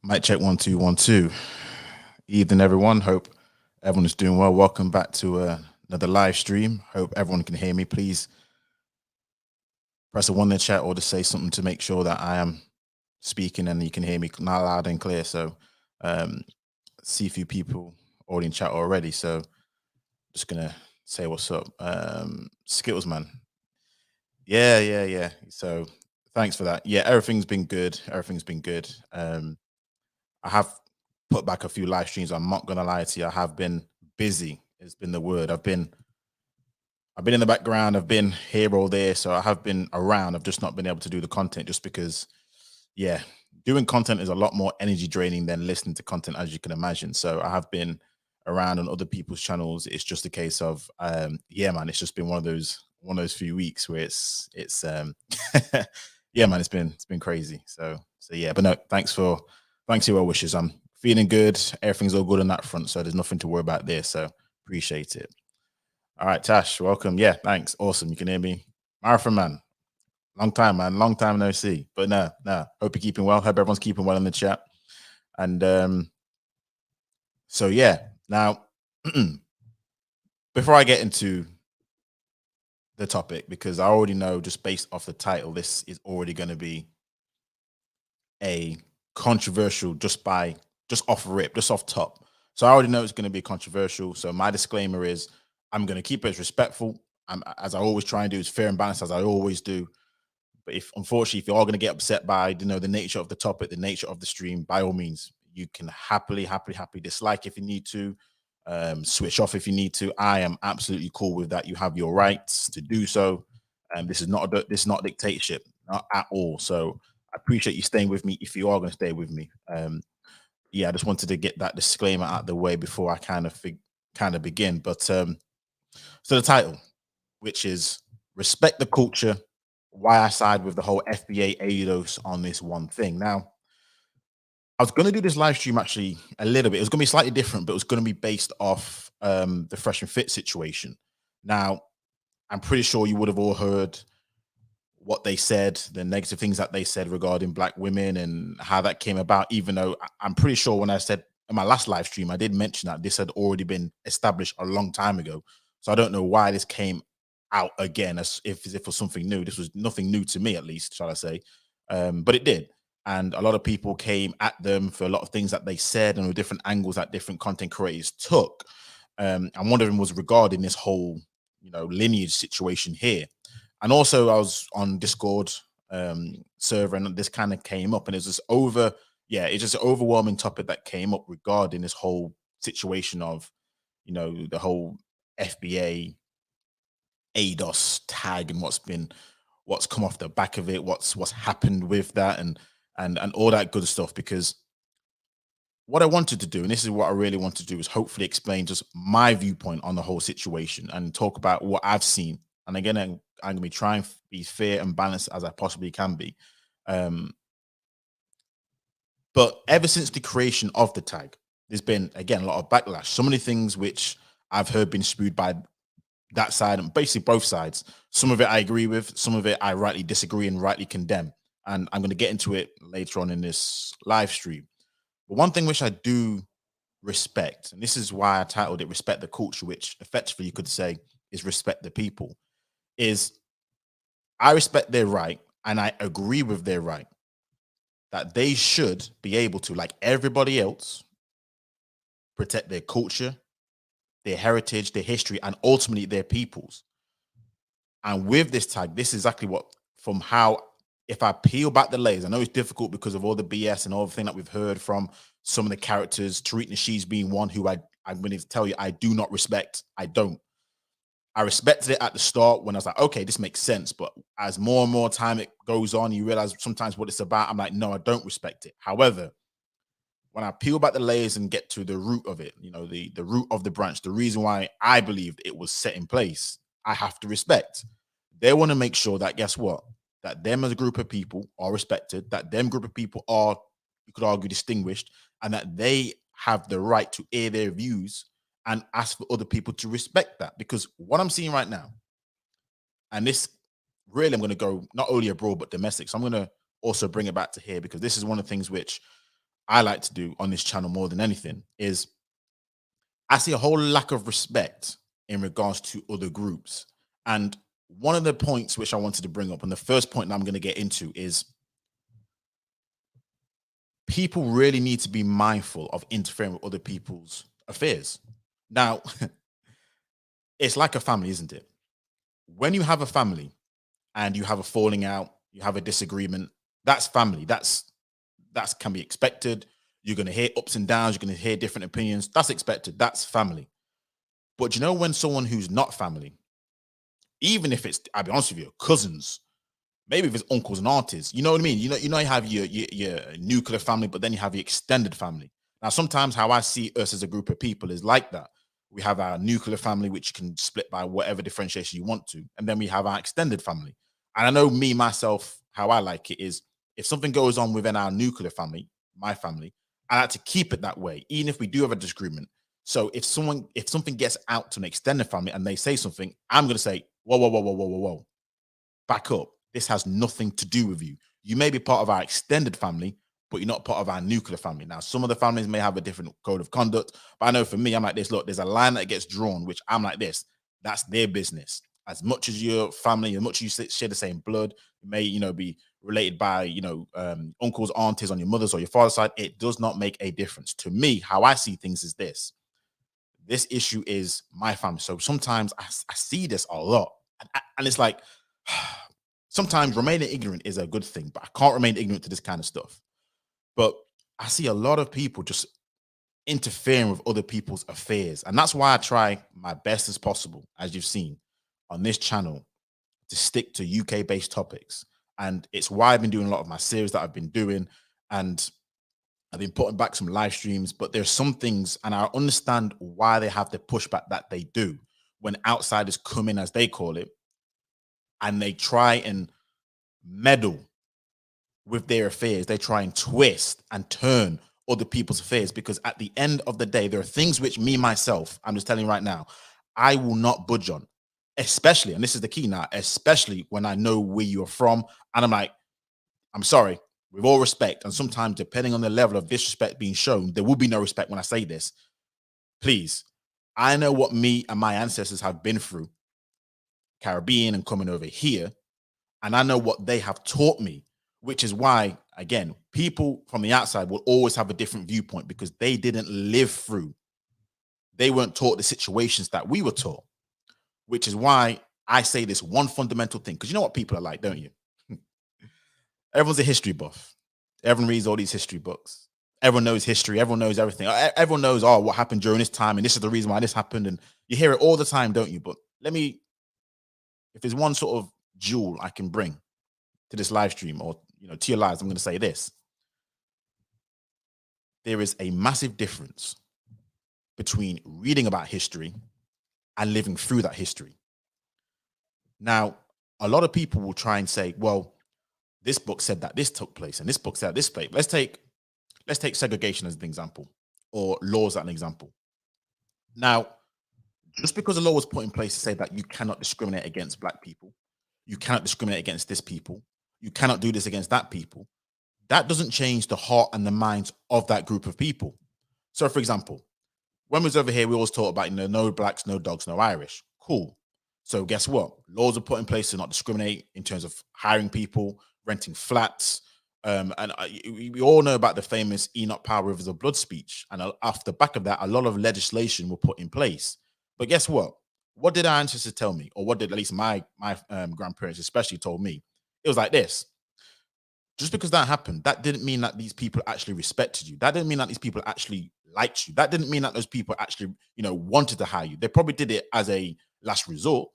Mic check 1 2 1 2. Evening, everyone. Hope everyone is doing well. Welcome back to another live stream. Hope everyone can hear me. Please press a 1 in the chat or just say something to make sure that I am speaking and you can hear me loud and clear. So, see a few people already in chat already. So, just gonna say what's up. Skittles man. Yeah. So, thanks for that. Yeah, everything's been good. I have put back a few live streams. I'm not gonna lie to you. I have been busy. It's been the word. I've been in the background. I've been here all day, so I have been around. I've just not been able to do the content just because, yeah, doing content is a lot more energy draining than listening to content, as you can imagine. So I have been around on other people's channels. It's just a case of, yeah, man. It's just been one of those few weeks where yeah, man. It's been crazy. So yeah, but no, thanks for your well wishes. I'm feeling good. Everything's all good on that front, so there's nothing to worry about there. So appreciate it. All right, Tash, welcome. Yeah, thanks. Awesome. You can hear me. Marathon man. Long time, man. Long time no see. But no. Hope you're keeping well. Hope everyone's keeping well in the chat. And so yeah. Now, before I get into the topic, because I already know just based off the title, this is already going to be a controversial just off rip, just off top. So I already know it's going to be controversial. So my disclaimer is I'm going to keep it as respectful. As I always try and do, is fair and balanced as I always do. But if unfortunately, if you're all going to get upset by the nature of the topic, the nature of the stream, by all means, you can happily dislike if you need to, switch off if you need to. I am absolutely cool with that. You have your rights to do so. This is not dictatorship, not at all. So I appreciate you staying with me if you are going to stay with me. Yeah, I just wanted to get that disclaimer out of the way before I kind of begin. But so the title, which is Respect the Culture, why I side with the whole FBA ADOS on this one thing. Now, I was going to do this live stream actually a little bit. It was going to be slightly different, but it was going to be based off the fresh and fit situation. Now, I'm pretty sure you would have all heard what they said, the negative things that they said regarding black women and how that came about, even though I'm pretty sure when I said in my last live stream, I did mention that this had already been established a long time ago. So I don't know why this came out again as if it was something new. This was nothing new to me, at least, shall I say. But it did. And a lot of people came at them for a lot of things that they said and with different angles that different content creators took. And one of them was regarding this whole, lineage situation here. And also I was on Discord server and this kind of came up and it's just an overwhelming topic that came up regarding this whole situation of, the whole FBA ADOS tag and what's come off the back of it, what's happened with that and all that good stuff. Because what I wanted to do, and this is what I really want to do, is hopefully explain just my viewpoint on the whole situation and talk about what I've seen. And again, I'm going to be trying to be fair and balanced as I possibly can be. But ever since the creation of the tag, there's been, again, a lot of backlash. So many things which I've heard been spewed by that side and basically both sides. Some of it I agree with, some of it I rightly disagree and rightly condemn. And I'm going to get into it later on in this live stream. But one thing which I do respect, and this is why I titled it Respect the Culture, which effectively you could say is respect the people, is I respect their right and I agree with their right that they should be able to, like everybody else, protect their culture, their heritage, their history, and ultimately their peoples. And with this tag, this is exactly what, from how, if I peel back the layers, I know it's difficult because of all the BS and all the thing that we've heard from some of the characters, Tariq Nasheed's being one who I'm going to tell you I do not respect. I don't. I respected it at the start when I was like, okay, this makes sense. But as more and more time it goes on, you realize sometimes what it's about. I'm like, no, I don't respect it. However, when I peel back the layers and get to the root of it, the root of the branch, the reason why I believed it was set in place, I have to respect. They want to make sure that, guess what? That them as a group of people are respected, that them group of people are, you could argue, distinguished, and that they have the right to air their views and ask for other people to respect that. Because what I'm seeing right now, and this really, I'm going to go not only abroad, but domestic. So I'm going to also bring it back to here because this is one of the things which I like to do on this channel more than anything is I see a whole lack of respect in regards to other groups. And one of the points which I wanted to bring up, and the first point that I'm going to get into, is people really need to be mindful of interfering with other people's affairs. Now, it's like a family, isn't it? When you have a family and you have a falling out, you have a disagreement, that's family. That can be expected. You're going to hear ups and downs. You're going to hear different opinions. That's expected. That's family. But you know, when someone who's not family, even if it's, I'll be honest with you, cousins, maybe if it's uncles and aunties, you know what I mean? You have your nuclear family, but then you have your extended family. Now, sometimes how I see us as a group of people is like that. We have our nuclear family, which can split by whatever differentiation you want to, and then we have our extended family. And I know me myself, how I like it is if something goes on within our nuclear family, my family, I like to keep it that way, even if we do have a disagreement. So if something gets out to an extended family and they say something, I'm going to say, whoa, whoa, whoa, whoa, whoa, whoa, whoa, back up. This has nothing to do with you. You may be part of our extended family, but you're not part of our nuclear family. Now, some of the families may have a different code of conduct, but I know for me, I'm like this. Look, there's a line that gets drawn, which I'm like this. That's their business. As much as your family, as much as you share the same blood, you may, be related by, uncles, aunties on your mother's or your father's side. It does not make a difference. To me, how I see things is this. This issue is my family. So sometimes I see this a lot. And it's like, sometimes remaining ignorant is a good thing, but I can't remain ignorant to this kind of stuff. But I see a lot of people just interfering with other people's affairs. And that's why I try my best as possible, as you've seen on this channel, to stick to UK based topics. And it's why I've been doing a lot of my series that I've been doing. And I've been putting back some live streams, but there's some things, and I understand why they have the pushback that they do when outsiders come in, as they call it, and they try and meddle with their affairs. They try and twist and turn other people's affairs, because at the end of the day, there are things which me, myself, I'm just telling you right now, I will not budge on, especially, and this is the key now, especially when I know where you're from. And I'm like, I'm sorry, with all respect. And sometimes, depending on the level of disrespect being shown, there will be no respect when I say this. Please, I know what me and my ancestors have been through, Caribbean and coming over here. And I know what they have taught me, which is why, again, people from the outside will always have a different viewpoint because they didn't live through, they weren't taught the situations that we were taught, which is why I say this one fundamental thing. Because you know what people are like, don't you? Everyone's a history buff. Everyone reads all these history books. Everyone knows history. Everyone knows everything. Everyone knows, oh, what happened during this time, and this is the reason why this happened. And you hear it all the time, don't you? But if there's one sort of jewel I can bring to this live stream, or to your lives, I'm going to say this. There is a massive difference between reading about history and living through that history. Now, a lot of people will try and say, well, this book said that this took place and this book said this place. Let's take segregation as an example, or laws as an example. Now, just because a law was put in place to say that you cannot discriminate against black people, you cannot discriminate against this people, you cannot do this against that people, that doesn't change the heart and the minds of that group of people. So, for example, when we was over here, we always talk about, no blacks, no dogs, no Irish. Cool. So guess what? Laws are put in place to not discriminate in terms of hiring people, renting flats. We all know about the famous Enoch Power Rivers of Blood speech. And off the back of that, a lot of legislation were put in place. But guess what? What did our ancestors tell me? Or what did at least my grandparents especially told me? It was like this. Just because that happened, that didn't mean that these people actually respected you. That didn't mean that these people actually liked you. That didn't mean that those people actually, wanted to hire you. They probably did it as a last resort,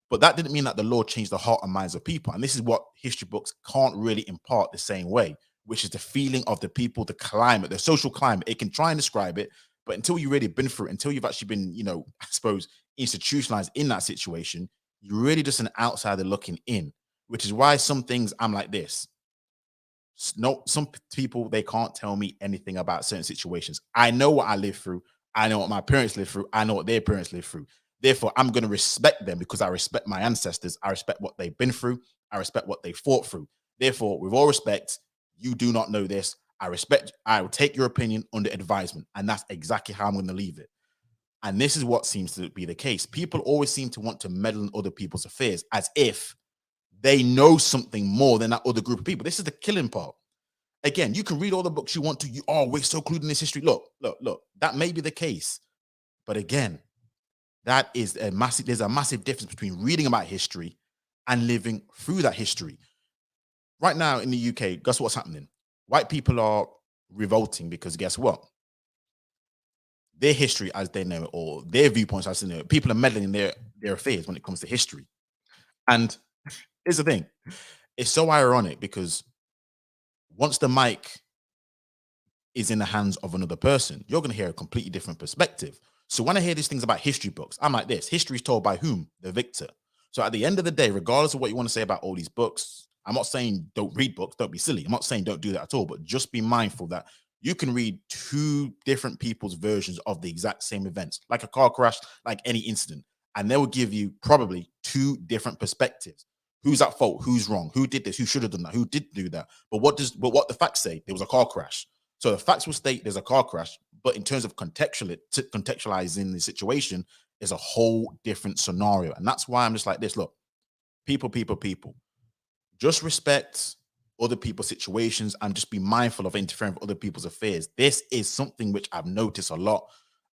but that didn't mean that the law changed the heart and minds of people. And this is what history books can't really impart the same way, which is the feeling of the people, the climate, the social climate. It can try and describe it, but until you've really been through it, until you've actually been, I suppose, institutionalized in that situation, you're really just an outsider looking in, which is why some things I'm like this. No, some people, they can't tell me anything about certain situations. I know what I live through. I know what my parents live through. I know what their parents live through. Therefore, I'm going to respect them because I respect my ancestors. I respect what they've been through. I respect what they fought through. Therefore, with all respect, you do not know this. I will take your opinion under advisement. And that's exactly how I'm going to leave it. And this is what seems to be the case. People always seem to want to meddle in other people's affairs as if they know something more than that other group of people. This is the killing part. Again, you can read all the books you want to. We're so clued in this history. Look. That may be the case. But again, there's a massive difference between reading about history and living through that history. Right now in the UK, guess what's happening? White people are revolting because guess what? Their history as they know it, or their viewpoints as they know it, people are meddling in their affairs when it comes to history. And here's the thing. It's so ironic because once the mic is in the hands of another person, you're going to hear a completely different perspective. So when I hear these things about history books, I'm like this: history is told by whom? The victor. So at the end of the day, regardless of what you want to say about all these books, I'm not saying don't read books, don't be silly. I'm not saying don't do that at all, but just be mindful that you can read two different people's versions of the exact same events, like a car crash, like any incident, and they will give you probably two different perspectives. Who's at fault? Who's wrong? Who did this? Who should have done that? Who did do that? But what the facts say? There was a car crash. So the facts will state there's a car crash, but in terms of contextualizing the situation, is a whole different scenario. And that's why I'm just like this. Look, people, just respect other people's situations and just be mindful of interfering with other people's affairs. This is something which I've noticed a lot.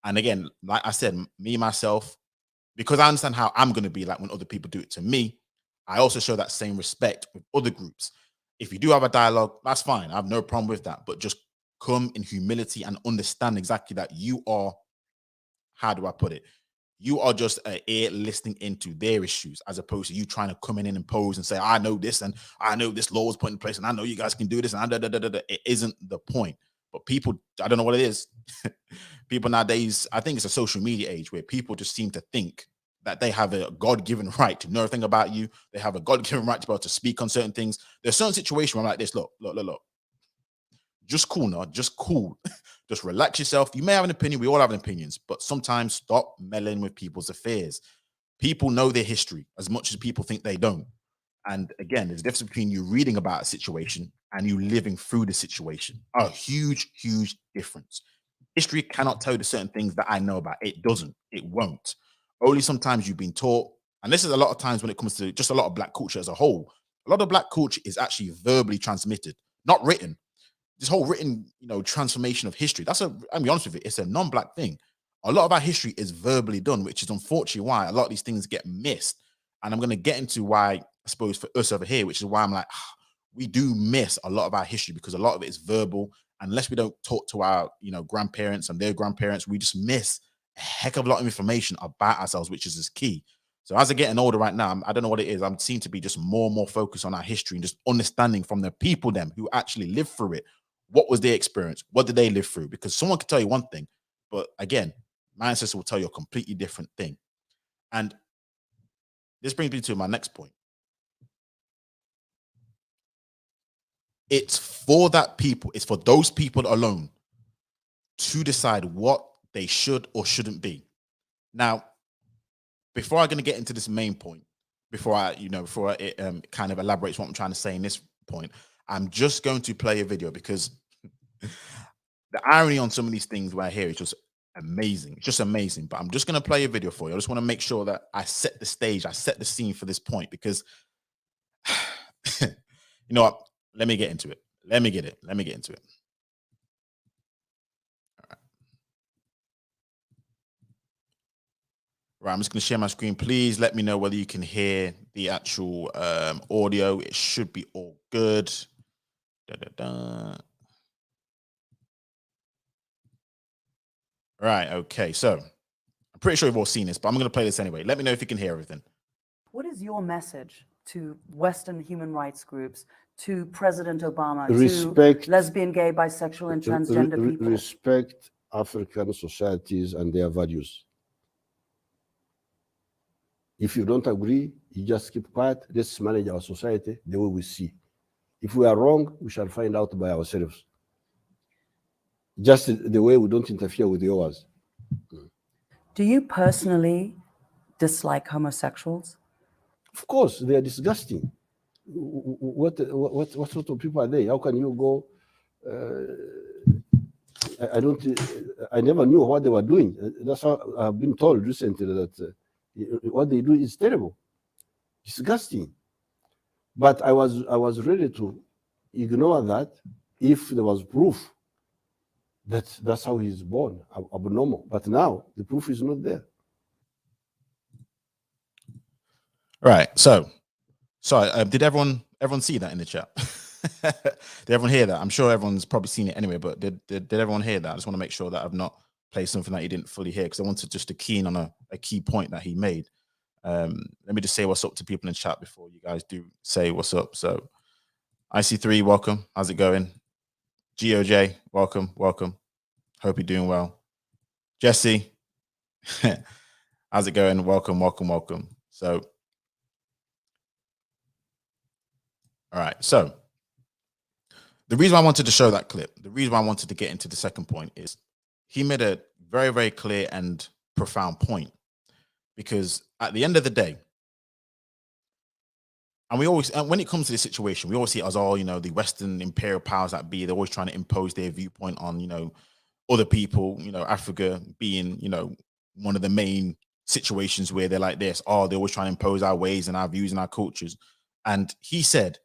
And again, like I said, me, myself, because I understand how I'm going to be like when other people do it to me, I also show that same respect with other groups. If you do have a dialogue, that's fine. I have no problem with that. But just come in humility and understand exactly that you are, how do I put it? You are just an ear listening into their issues, as opposed to you trying to come in and impose and say, I know this and I know this law was put in place and I know you guys can do this. And it isn't the point. But people, I don't know what it is. People nowadays, I think it's a social media age where people just seem to think that they have a God-given right to know everything about you. They have a God-given right to be able to speak on certain things. There's certain situations where I'm like this, look. Just cool, now. Just cool. Just relax yourself. You may have an opinion. We all have opinions, but sometimes stop meddling with people's affairs. People know their history as much as people think they don't. And again, there's a difference between you reading about a situation and you living through the situation. A huge, huge difference. History cannot tell you the certain things that I know about. It doesn't. It won't. Only sometimes you've been taught, and this is a lot of times when it comes to just a lot of Black culture as a whole. A lot of Black culture is actually verbally transmitted, not written. This whole written, transformation of history. I'll be honest with you, it's a non-Black thing. A lot of our history is verbally done, which is unfortunately why a lot of these things get missed. And I'm going to get into why, I suppose, for us over here, which is why I'm like, we do miss a lot of our history because a lot of it is verbal. Unless we don't talk to our, grandparents and their grandparents, we just miss a heck of a lot of information about ourselves, which is key. So as I'm getting older right now, I don't know what it is. I'm seem to be just more and more focused on our history and just understanding from the people them who actually lived through it. What was their experience? What did they live through? Because someone can tell you one thing, but again, my ancestor will tell you a completely different thing. And this brings me to my next point. It's for that people, it's for those people alone to decide what they should or shouldn't be. Now, before I'm going to get into this main point, before it kind of elaborates what I'm trying to say in this point, I'm just going to play a video because the irony on some of these things right here is just amazing. It's just amazing. But I'm just going to play a video for you. I just want to make sure that I set the stage, I set the scene for this point because, you know what? Let me get into it. Let me get into it. All right. Right, I'm just going to share my screen. Please let me know whether you can hear the actual audio. It should be all good. Right, okay. So I'm pretty sure you've all seen this, but I'm going to play this anyway. Let me know if you can hear everything. What is your message to Western human rights groups, to President Obama, to lesbian, gay, bisexual, and transgender people? Respect African societies and their values. If you don't agree, you just keep quiet. Let's manage our society the way we see. If we are wrong, we shall find out by ourselves. Just the way we don't interfere with yours. Do you personally dislike homosexuals? Of course, they are disgusting. What sort of people are they? How can you go I don't. I never knew what they were doing. That's how I've been told recently that what they do is terrible, disgusting. But I was ready to ignore that if there was proof that that's how he's born, abnormal. But now the proof is not there. Right. So, sorry. Did everyone see that in the chat? Did everyone hear that? I'm sure everyone's probably seen it anyway. But did everyone hear that? I just want to make sure that I've not played something that you didn't fully hear, because I wanted just to key in on a key point that he made. Let me just say what's up to people in chat before you guys do say what's up. So, IC3, welcome. How's it going? GOJ, welcome. Hope you're doing well. Jesse, how's it going? Welcome. So, all right. So, the reason I wanted to show that clip, the reason why I wanted to get into the second point is he made a very, very clear and profound point. Because at the end of the day, and when it comes to this situation, we always see it as all, the Western imperial powers that be, they're always trying to impose their viewpoint on, other people, Africa being, one of the main situations where they're like this. Oh, they're always trying to impose our ways and our views and our cultures. And he said,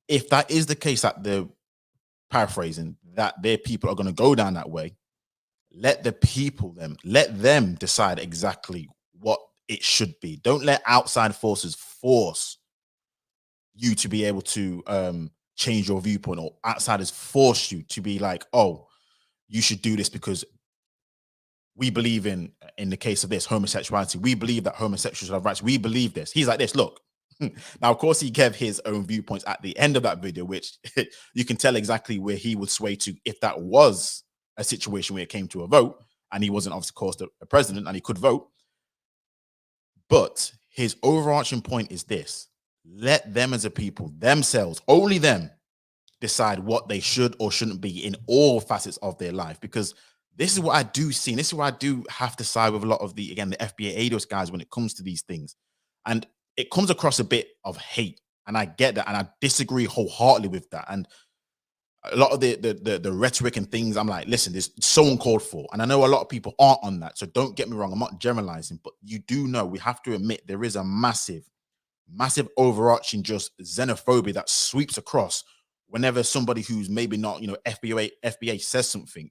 if that is the case, that the paraphrasing, that their people are going to go down that way, let them decide exactly what it should be. Don't let outside forces force you to be able to change your viewpoint, or outsiders force you to be like, oh, you should do this because we believe in the case of this, homosexuality. We believe that homosexuals should have rights. We believe this. He's like this. Look, now, of course, he gave his own viewpoints at the end of that video, which you can tell exactly where he would sway to if that was a situation where it came to a vote, and he wasn't, of course, a president and he could vote. But his overarching point is this: let them as a people, themselves, only them, decide what they should or shouldn't be in all facets of their life. Because this is what I do see. And this is where I do have to side with a lot of the FBA ADOS guys when it comes to these things. And it comes across a bit of hate. And I get that. And I disagree wholeheartedly with that. And a lot of the rhetoric and things, I'm like, listen, this is so uncalled for. And I know a lot of people aren't on that. So don't get me wrong. I'm not generalizing. But you do know, we have to admit, there is a massive overarching just xenophobia that sweeps across whenever somebody who's maybe not, FBA says something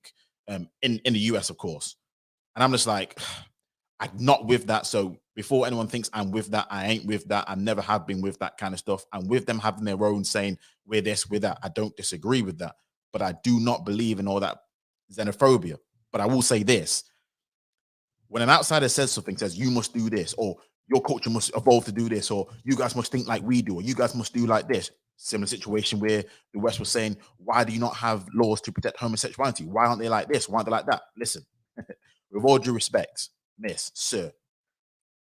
in the US, of course. And I'm just like, I'm not with that. So before anyone thinks I'm with that, I ain't with that. I never have been with that kind of stuff. And with them having their own saying, we're this, we're that, I don't disagree with that. But I do not believe in all that xenophobia. But I will say this: when an outsider says something, says you must do this, or your culture must evolve to do this, or you guys must think like we do, or you guys must do like this. Similar situation where the West was saying, why do you not have laws to protect homosexuality? Why aren't they like this? Why aren't they like that? Listen, with all due respect, miss, sir,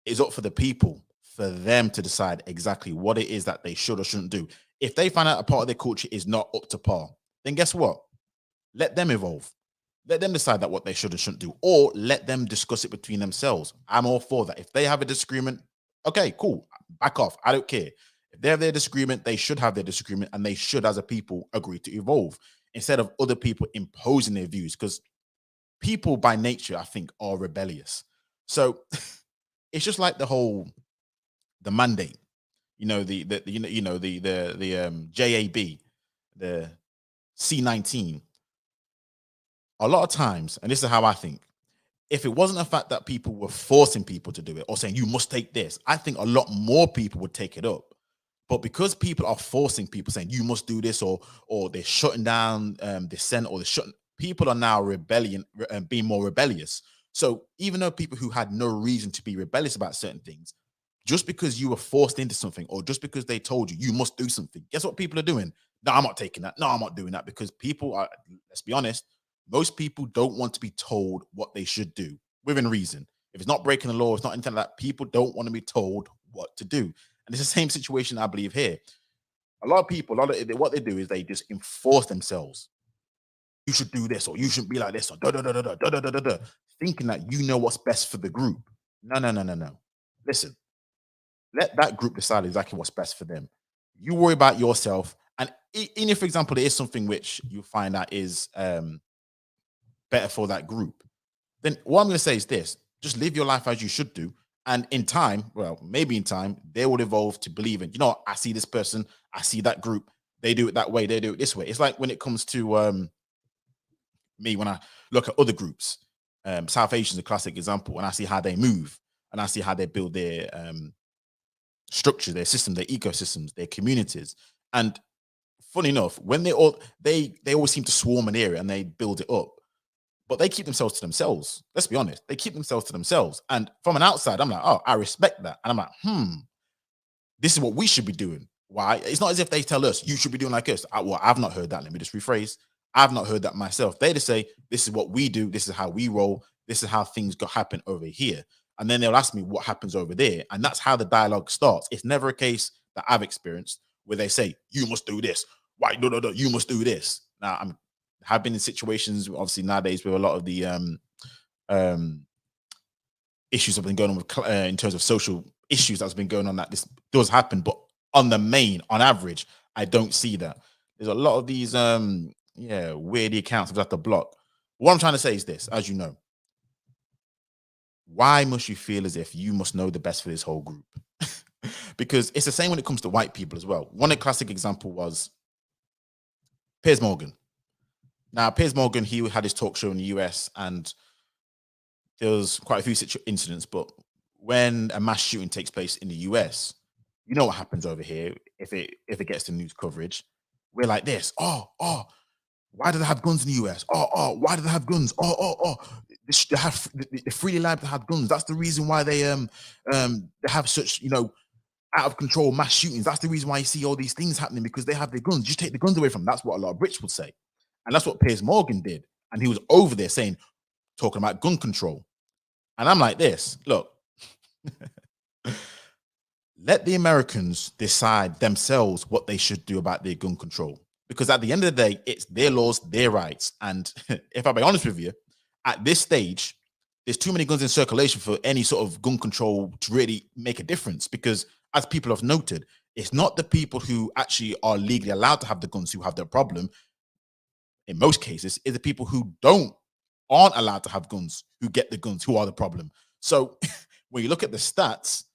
it's up for the people, for them to decide exactly what it is that they should or shouldn't do. If they find out a part of their culture is not up to par, then guess what? Let them evolve. Let them decide that what they should and shouldn't do, or let them discuss it between themselves. I'm all for that. If they have a disagreement, okay, cool, back off. I don't care. If they have their disagreement, they should have their disagreement, and they should, as a people, agree to evolve instead of other people imposing their views. Because people, by nature, I think, are rebellious. So it's just like the mandate, the JAB, the C-19. A lot of times, and this is how I think, if it wasn't the fact that people were forcing people to do it or saying you must take this, I think a lot more people would take it up. But because people are forcing people, saying you must do this, or they're shutting down dissent, or people are now being more rebellious. So even though people who had no reason to be rebellious about certain things, just because you were forced into something, or just because they told you must do something, guess what people are doing? No, I'm not taking that. No, I'm not doing that. Because people are, let's be honest, most people don't want to be told what they should do within reason. If it's not breaking the law, it's not anything like that, people don't want to be told what to do. And it's the same situation, I believe, here. A lot of people, what they do is they just enforce themselves. You should do this, or you shouldn't be like this, or thinking that you know what's best for the group. No. Listen, let that group decide exactly what's best for them. You worry about yourself And even if, for example, there is something which you find that is better for that group, then what I'm going to say is this: just live your life as you should do. And in time, well, maybe in time, they will evolve to believe in, you know, I see this person, I see that group, they do it that way, they do it this way. It's like when it comes to me, when I look at other groups, South Asian is a classic example, and I see how they move and I see how they build their structure, their system, their ecosystems, their communities. And funny enough, when they always seem to swarm an area and they build it up, but they keep themselves to themselves. Let's be honest, they keep themselves to themselves. And from an outside, I'm like, oh, I respect that. And I'm like, this is what we should be doing. Why? It's not as if they tell us you should be doing like us. Well, I've not heard that. Let me just rephrase. I've not heard that myself. They just say, this is what we do. This is how we roll. This is how things happen over here. And then they'll ask me what happens over there. And that's how the dialogue starts. It's never a case that I've experienced where they say, you must do this. Why? No, you must do this. Now, have been in situations, obviously nowadays, with a lot of the issues that have been going on with, in terms of social issues that's been going on, that this does happen. But on average, I don't see that. There's a lot of these weird accounts I've got to block. What I'm trying to say is this: as you know, why must you feel as if you must know the best for this whole group? Because it's the same when it comes to white people as well. One classic example was Piers Morgan. Now, Piers Morgan, he had his talk show in the US, and there was quite a few incidents. But when a mass shooting takes place in the US, you know what happens over here. If it gets to news coverage, we're like this. Oh, why do they have guns in the US? Oh, why do they have guns? They have they're freely allowed to have guns. That's the reason why they have such, you know, out of control mass shootings. That's the reason why you see all these things happening, because they have their guns. You take the guns away from them. That's what a lot of Brits would say. And that's what Piers Morgan did. And he was over there talking about gun control. And I'm like this, look, let the Americans decide themselves what they should do about their gun control. Because at the end of the day, it's their laws, their rights. And if I'll be honest with you, at this stage, there's too many guns in circulation for any sort of gun control to really make a difference. Because as people have noted, it's not the people who actually are legally allowed to have the guns who have the problem. In most cases, it's the people who aren't allowed to have guns who get the guns, who are the problem. So when you look at the stats,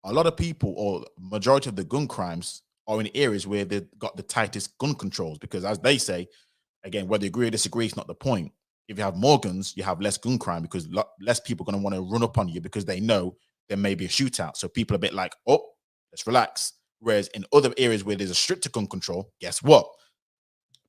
a lot of people, or majority of the gun crimes, are in areas where they've got the tightest gun controls. Because as they say, again, whether you agree or disagree, it's not the point. If you have more guns, you have less gun crime, because less people are going to want to run up on you because they know there may be a shootout. So people are a bit like, oh, let's relax. Whereas in other areas where there's a stricter gun control, guess what?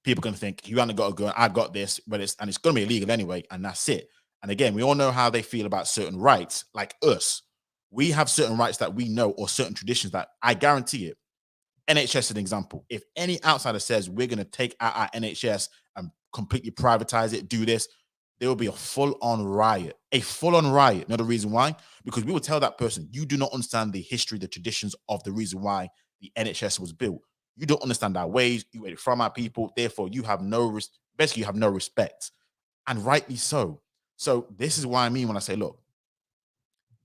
People are going to think, you haven't got a gun, I got this, and it's going to be illegal anyway, and that's it. And again, we all know how they feel about certain rights, like us. We have certain rights that we know, or certain traditions that I guarantee it. NHS is an example. If any outsider says we're going to take out our NHS and completely privatize it, do this, there will be a full-on riot. A full-on riot. Another reason why? Because we will tell that person, you do not understand the history, the traditions of the reason why the NHS was built. You don't understand our ways. You wait from our people. Therefore, you have no respect, and rightly so. So this is what I mean when I say, look,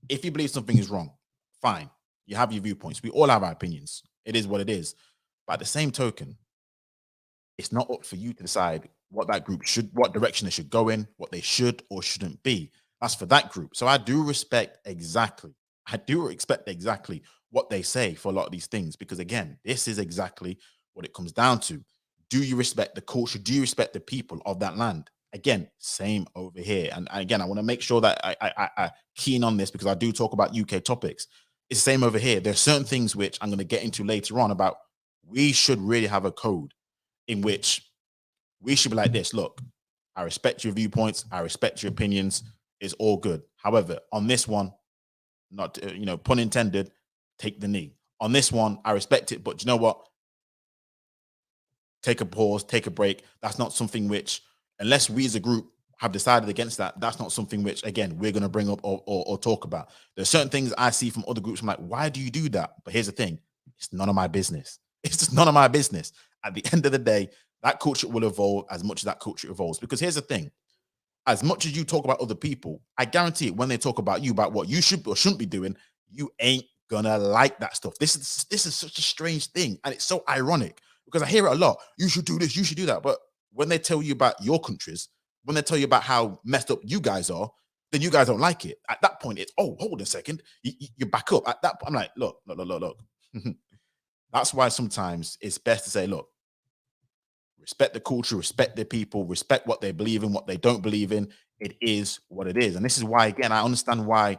if you believe something is wrong, fine. You have your viewpoints. We all have our opinions. It is what it is. But at the same token, it's not up for you to decide what that group what direction they should go in, what they should or shouldn't be. That's for that group. So I do expect exactly what they say for a lot of these things, because again, this is exactly what it comes down to. Do you respect the culture? Do you respect the people of that land? Again, same over here. And again, I want to make sure that I keen on this, because I do talk about UK topics. It's the same over here. There's certain things which I'm going to get into later on about, we should really have a code in which we should be like this. Look, I respect your viewpoints. I respect your opinions. It's all good. However, on this one, not, pun intended, take the knee. On this one, I respect it, but you know what? Take a pause, take a break. That's not something which, unless we as a group have decided against that, that's not something which, again, we're going to bring up or talk about. There's certain things I see from other groups. I'm like, why do you do that? But here's the thing. It's none of my business. It's just none of my business. At the end of the day, that culture will evolve as much as that culture evolves. Because here's the thing. As much as you talk about other people, I guarantee it, when they talk about you, about what you should or shouldn't be doing, you ain't gonna like that stuff. This is such a strange thing. And it's so ironic, because I hear it a lot. You should do this, you should do that. But when they tell you about your countries, when they tell you about how messed up you guys are, then you guys don't like it. At that point, it's, oh, hold a second, you back up. At that point, I'm like, look. That's why sometimes it's best to say, look, respect the culture, respect the people, respect what they believe in, what they don't believe in. It is what it is. And this is why, again, I understand why,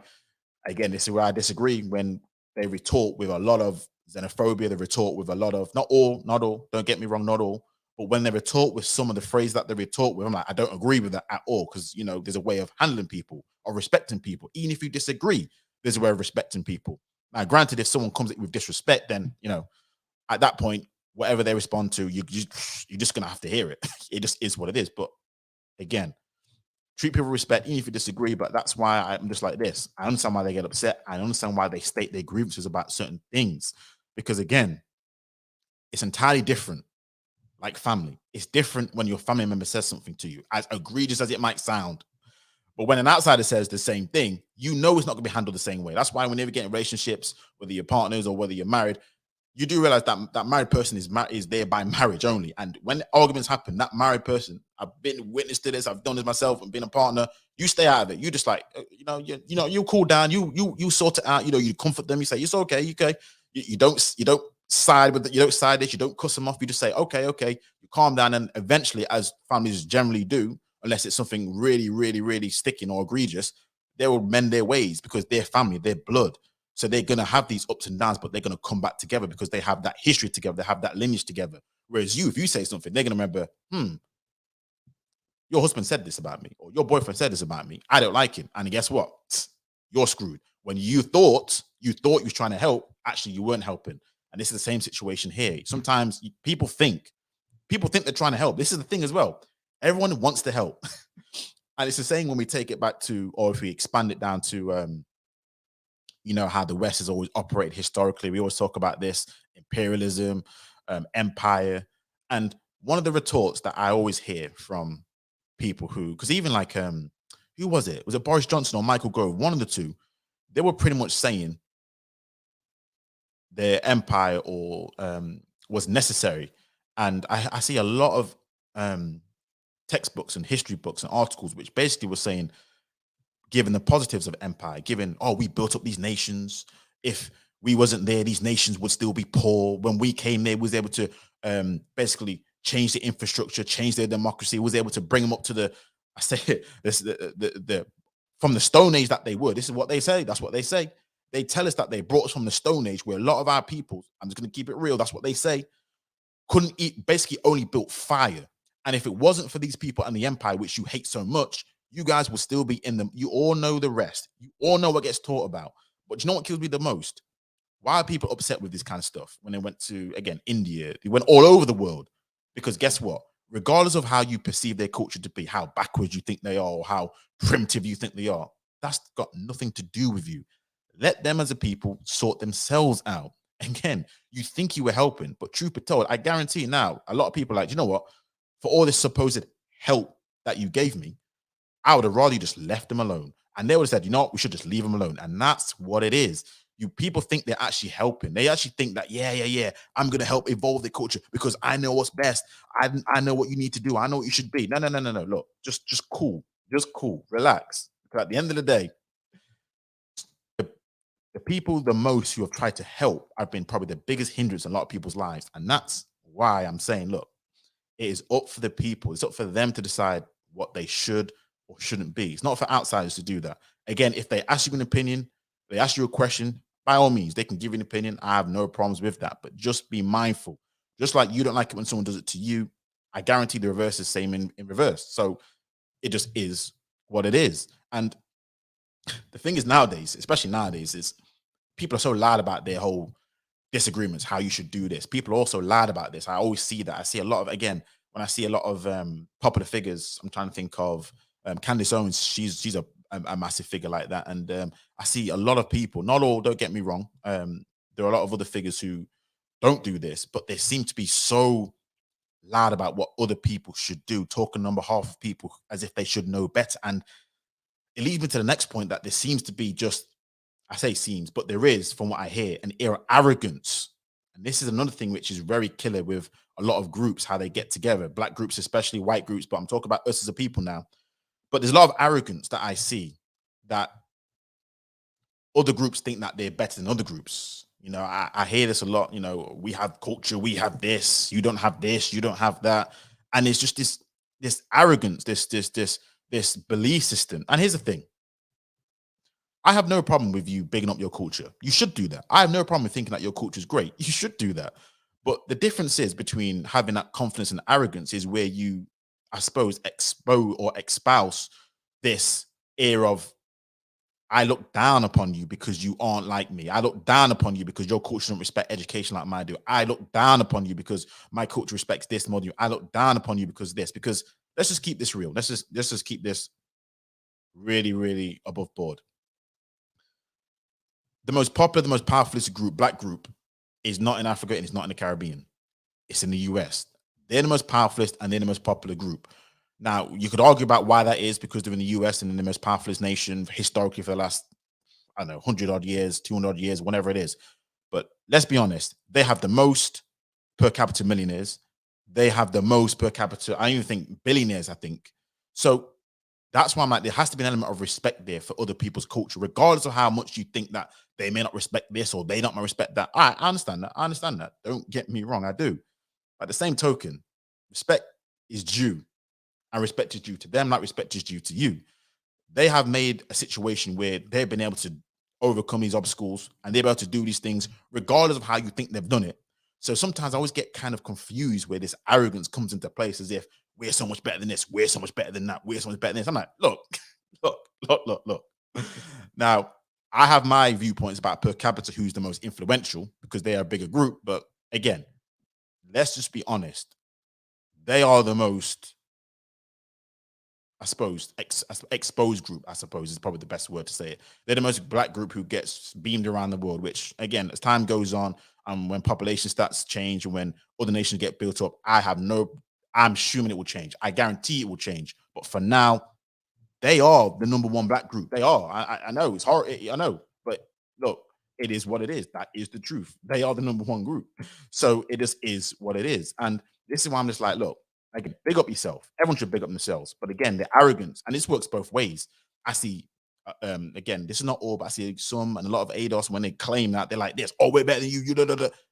again, this is where I disagree when they retort with a lot of xenophobia, they retort with a lot of, not all, don't get me wrong, not all, but when they retort with some of the phrase that they retort with, I'm like, I don't agree with that at all, because, you know, there's a way of handling people or respecting people. Even if you disagree, there's a way of respecting people. Now, granted, if someone comes with disrespect, then, you know, at that point, whatever they respond to, you're just going to have to hear it. It just is what it is. But again, treat people with respect, even if you disagree. But that's why I'm just like this. I understand why they get upset. I understand why they state their grievances about certain things. Because again, it's entirely different. Like family, it's different when your family member says something to you, as egregious as it might sound. But when an outsider says the same thing, you know it's not going to be handled the same way. That's why whenever you get in relationships, whether you're partners or whether you're married, you do realize that that married person is there by marriage only. And when arguments happen, that married person, I've been witness to this, I've done this myself and been a partner, you stay out of it. You just like, you cool down, you sort it out, you comfort them, you say, it's okay, okay. You don't side with you don't side this, you don't cuss them off, you just say, okay, you calm down, and eventually, as families generally do, unless it's something really, really, really sticking or egregious, they will mend their ways because they're family, they're blood. So they're going to have these ups and downs, but they're going to come back together because they have that history together. They have that lineage together. Whereas you, if you say something, they're going to remember, your husband said this about me, or your boyfriend said this about me. I don't like him. And guess what? You're screwed. When you thought you was trying to help, actually you weren't helping. And this is the same situation here. Sometimes people think they're trying to help. This is the thing as well. Everyone wants to help. And it's the same when we take it back to, or if we expand it down to, how the West has always operated historically. We always talk about this imperialism, empire. And one of the retorts that I always hear from people because even like, who was it? Was it Boris Johnson or Michael Gove? One of the two, they were pretty much saying their empire or was necessary. And I see a lot of textbooks and history books and articles, which basically were saying, given the positives of empire, given, we built up these nations. If we wasn't there, these nations would still be poor. When we came there, we was able to basically change the infrastructure, change their democracy, was able to bring them up to from the Stone Age that they were. This is what they say. That's what they say. They tell us that they brought us from the Stone Age, where a lot of our people, I'm just going to keep it real, that's what they say, couldn't eat, basically only built fire. And if it wasn't for these people and the empire, which you hate so much, you guys will still be in them. You all know the rest. You all know what gets taught about. But you know what kills me the most? Why are people upset with this kind of stuff when they went to, again, India? They went all over the world. Because guess what? Regardless of how you perceive their culture to be, how backwards you think they are, or how primitive you think they are, that's got nothing to do with you. Let them as a people sort themselves out. Again, you think you were helping, but truth be told, I guarantee now, a lot of people are like, you know what? For all this supposed help that you gave me, I would have rather you just left them alone. And they would have said, you know what, we should just leave them alone. And that's what it is. You people think they're actually helping. They actually think that, yeah, I'm going to help evolve the culture because I know what's best. I know what you need to do. I know what you should be. No. Look, just cool. Just cool. Relax. Because at the end of the day, the people the most who have tried to help have been probably the biggest hindrance in a lot of people's lives. And that's why I'm saying, look, it is up for the people. It's up for them to decide what they should or shouldn't be. It's not for outsiders to do that. Again, if they ask you an opinion, they ask you a question, by all means, they can give you an opinion. I have no problems with that, but just be mindful. Just like you don't like it when someone does it to you, I guarantee the reverse is the same in reverse. So it just is what it is. And the thing is nowadays, especially nowadays, is people are so loud about their whole disagreements, how you should do this. People are also loud about this. I always see that. I see a lot of, again, when I see a lot of popular figures, I'm trying to think of Candace Owens. She's a massive figure like that. And I see a lot of people, not all, don't get me wrong. There are a lot of other figures who don't do this, but they seem to be so loud about what other people should do, talking on behalf of people as if they should know better. And it leads me to the next point, that there seems to be just, I say seems, but there is, from what I hear, an era of arrogance. And this is another thing which is very killer with a lot of groups, how they get together, black groups, especially white groups, but I'm talking about us as a people now. But there's a lot of arrogance that I see that other groups think that they're better than other groups. You know, I hear this a lot, you know, we have culture, we have this, you don't have this, you don't have that. And it's just this arrogance, this belief system. And here's the thing. I have no problem with you bigging up your culture. You should do that. I have no problem with thinking that your culture is great. You should do that. But the difference is between having that confidence and arrogance is where you, I suppose, espouse this air of, I look down upon you because you aren't like me. I look down upon you because your culture don't respect education like mine do. I look down upon you because my culture respects this more than you. I look down upon you because this, because let's just keep this real. Let's just keep this really, really above board. The most popular, the most powerful group, black group, is not in Africa and it's not in the Caribbean. It's in the US. They're the most powerful and they're the most popular group. Now, you could argue about why that is, because they're in the US and in the most powerful nation historically for the last, I don't know, 100 odd years, 200 odd years, whatever it is. But let's be honest, they have the most per capita millionaires. They have the most per capita, I don't even think billionaires, I think. So that's why I'm like, there has to be an element of respect there for other people's culture, regardless of how much you think that they may not respect this or they don't respect that. I understand that. I understand that. Don't get me wrong. I do. At the same token, respect is due, and respect is due to them, like respect is due to you. They have made a situation where they've been able to overcome these obstacles and they're able to do these things regardless of how you think they've done it. So sometimes I always get kind of confused where this arrogance comes into place, as if we're so much better than this, we're so much better than that, we're so much better than this. I'm like, look. Now, I have my viewpoints about per capita who's the most influential because they are a bigger group. But again, let's just be honest. They are the most, I suppose, exposed group, I suppose is probably the best word to say it. They're the most black group who gets beamed around the world, which again, as time goes on, when population stats change and when other nations get built up, I'm assuming it will change. I guarantee it will change. But for now, they are the number one black group. They are. I know it's hard. I know, but look, it is what it is. That is the truth. They are the number one group. So it just is what it is. And this is why I'm just like, look, like, big up yourself. Everyone should big up themselves. But again, the arrogance, and this works both ways. I see, again, this is not all, but I see some and a lot of ADOS when they claim that they're like this. Oh, we're better than you.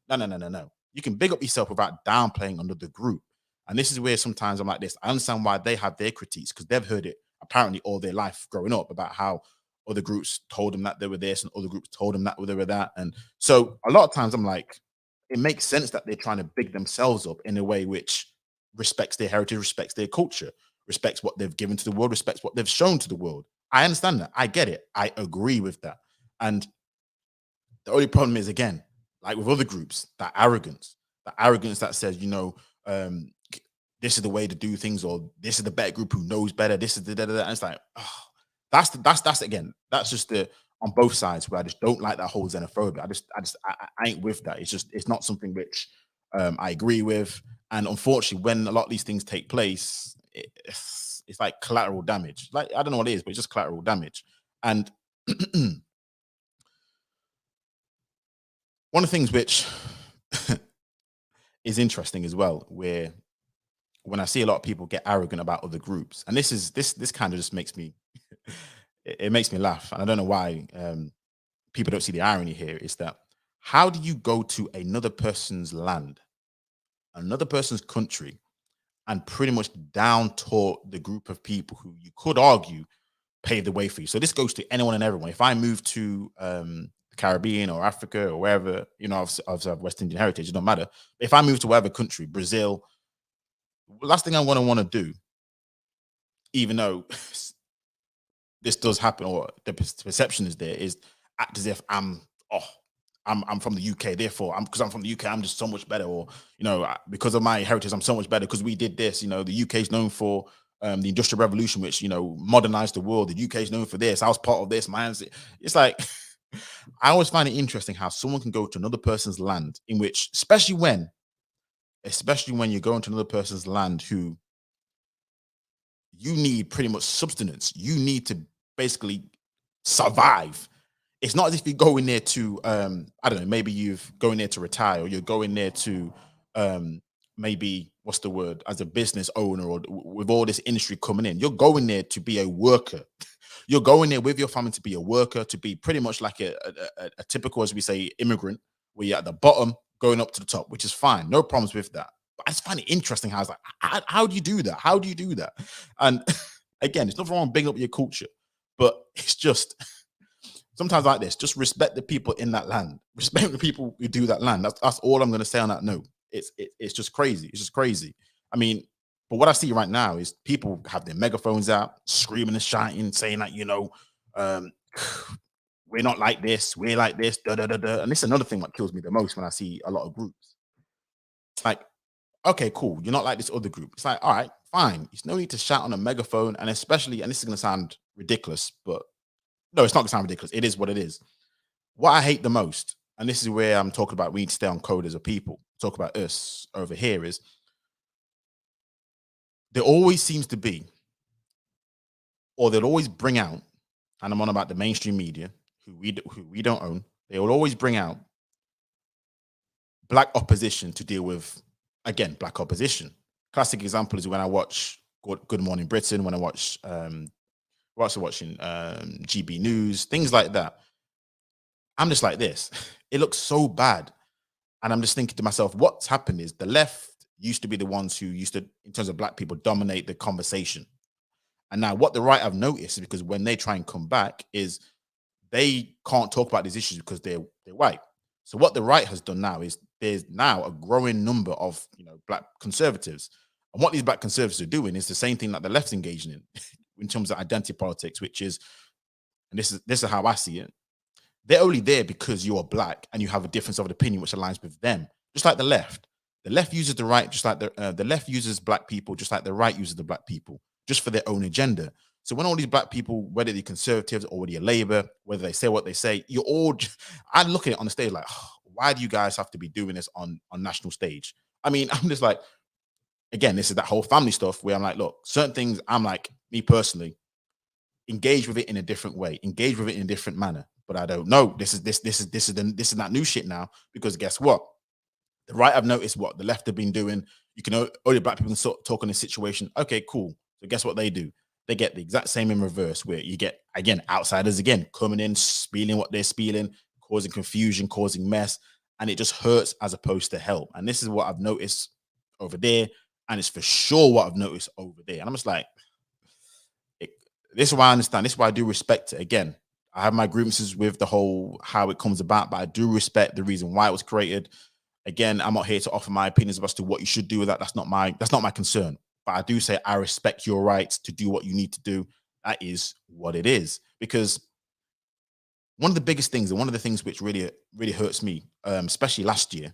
No. You can big up yourself without downplaying under the group. And this is where sometimes I'm like this. I understand why they have their critiques because they've heard it apparently all their life growing up about how other groups told them that they were this and other groups told them that they were that. And so a lot of times I'm like, it makes sense that they're trying to big themselves up in a way which respects their heritage, respects their culture, respects what they've given to the world, respects what they've shown to the world. I understand that. I get it. I agree with that. And the only problem is, again, like with other groups, that arrogance that says, you know, this is the way to do things, or this is the better group who knows better. This is the and it's like, oh, that's again, that's just the on both sides where I just don't like that whole xenophobia. I ain't with that. It's not something which I agree with. And unfortunately, when a lot of these things take place, it's like collateral damage. Like, I don't know what it is, but it's just collateral damage. And one of the things which is interesting as well, where when I see a lot of people get arrogant about other groups, and this kind of just makes me, it makes me laugh. And I don't know why people don't see the irony here, is that how do you go to another person's land, another person's country, and pretty much down taught the group of people who you could argue paved the way for you? So this goes to anyone and everyone. If I move to the Caribbean or Africa or wherever, you know, I've West Indian heritage, it don't matter. If I move to whatever country, Brazil, last thing I want to do, even though this does happen, or the perception is there, is act as if I'm from the UK, therefore because I'm from the UK, I'm just so much better, or you know, because of my heritage, I'm so much better because we did this. You know, the UK is known for the Industrial Revolution, which, you know, modernized the world. The UK is known for this. I was part of this. It's like I always find it interesting how someone can go to another person's land, in which, especially when you're going to another person's land who you need pretty much subsistence. You need to basically survive. It's not as if you go in there to, I don't know, maybe you've going there to retire, or you're going there to maybe, what's the word, as a business owner or with all this industry coming in, you're going there to be a worker. You're going there with your family to be a worker, to be pretty much like a typical, as we say, immigrant, where you're at the bottom going up to the top, which is fine. No problems with that. But I just find it interesting how it's like, how do you do that? How do you do that? And again, it's nothing wrong with bigging up your culture, but it's just sometimes like this, just respect the people in that land. Respect the people who do that land. That's all I'm going to say on that note. It's just crazy. It's just crazy. I mean, but what I see right now is people have their megaphones out, screaming and shouting, saying that, you know, we're not like this, we're like this, da da da da. And this is another thing that kills me the most when I see a lot of groups. It's like, okay, cool, you're not like this other group. It's like, all right, fine. There's no need to shout on a megaphone, and especially, and this is going to sound ridiculous, but no, it's not going to sound ridiculous. It is what it is. What I hate the most, and this is where I'm talking about, we need to stay on code as a people, talk about us over here, is there always seems to be, or they'll always bring out, and I'm on about the mainstream media, who we don't own, they will always bring out black opposition to deal with, again, black opposition. Classic example is when I watch Good Morning Britain, when I watch watching GB News, things like that. I'm just like this. It looks so bad. And I'm just thinking to myself, what's happened is the left used to be the ones who used to, in terms of black people, dominate the conversation. And now what the right have noticed is, because when they try and come back, is they can't talk about these issues because they're white. So what the right has done now is there's now a growing number of, you know, black conservatives. And what these black conservatives are doing is the same thing that the left's engaging in terms of identity politics, which is, and this is how I see it, they're only there because you're black and you have a difference of opinion which aligns with them. Just like the left. The left uses the right, just like the left uses black people, just like the right uses the black people, just for their own agenda. So when all these black people, whether they're conservatives or whether you're Labour, whether they say what they say, you're all, I look at it on the stage like, oh, why do you guys have to be doing this on national stage? I mean, I'm just like, again, this is that whole family stuff where I'm like, look, certain things, I'm like, me personally, engage with it in a different way, engage with it in a different manner. But I don't know. This is that new shit now, because guess what? The right have noticed what the left have been doing. You can only black people can sort of talk on this situation. Okay, cool. So guess what they do? They get the exact same in reverse, where you get, again, outsiders again coming in, spieling what they're spieling, causing confusion, causing mess, and it just hurts as opposed to help. And this is what I've noticed over there, and it's for sure what I've noticed over there. And I'm just like, this is why I understand. This is why I do respect it. Again, I have my grievances with the whole how it comes about, but I do respect the reason why it was created. Again, I'm not here to offer my opinions as to what you should do with that. That's not my concern. But I do say I respect your rights to do what you need to do. That is what it is. Because one of the biggest things, and one of the things which really hurts me, especially last year,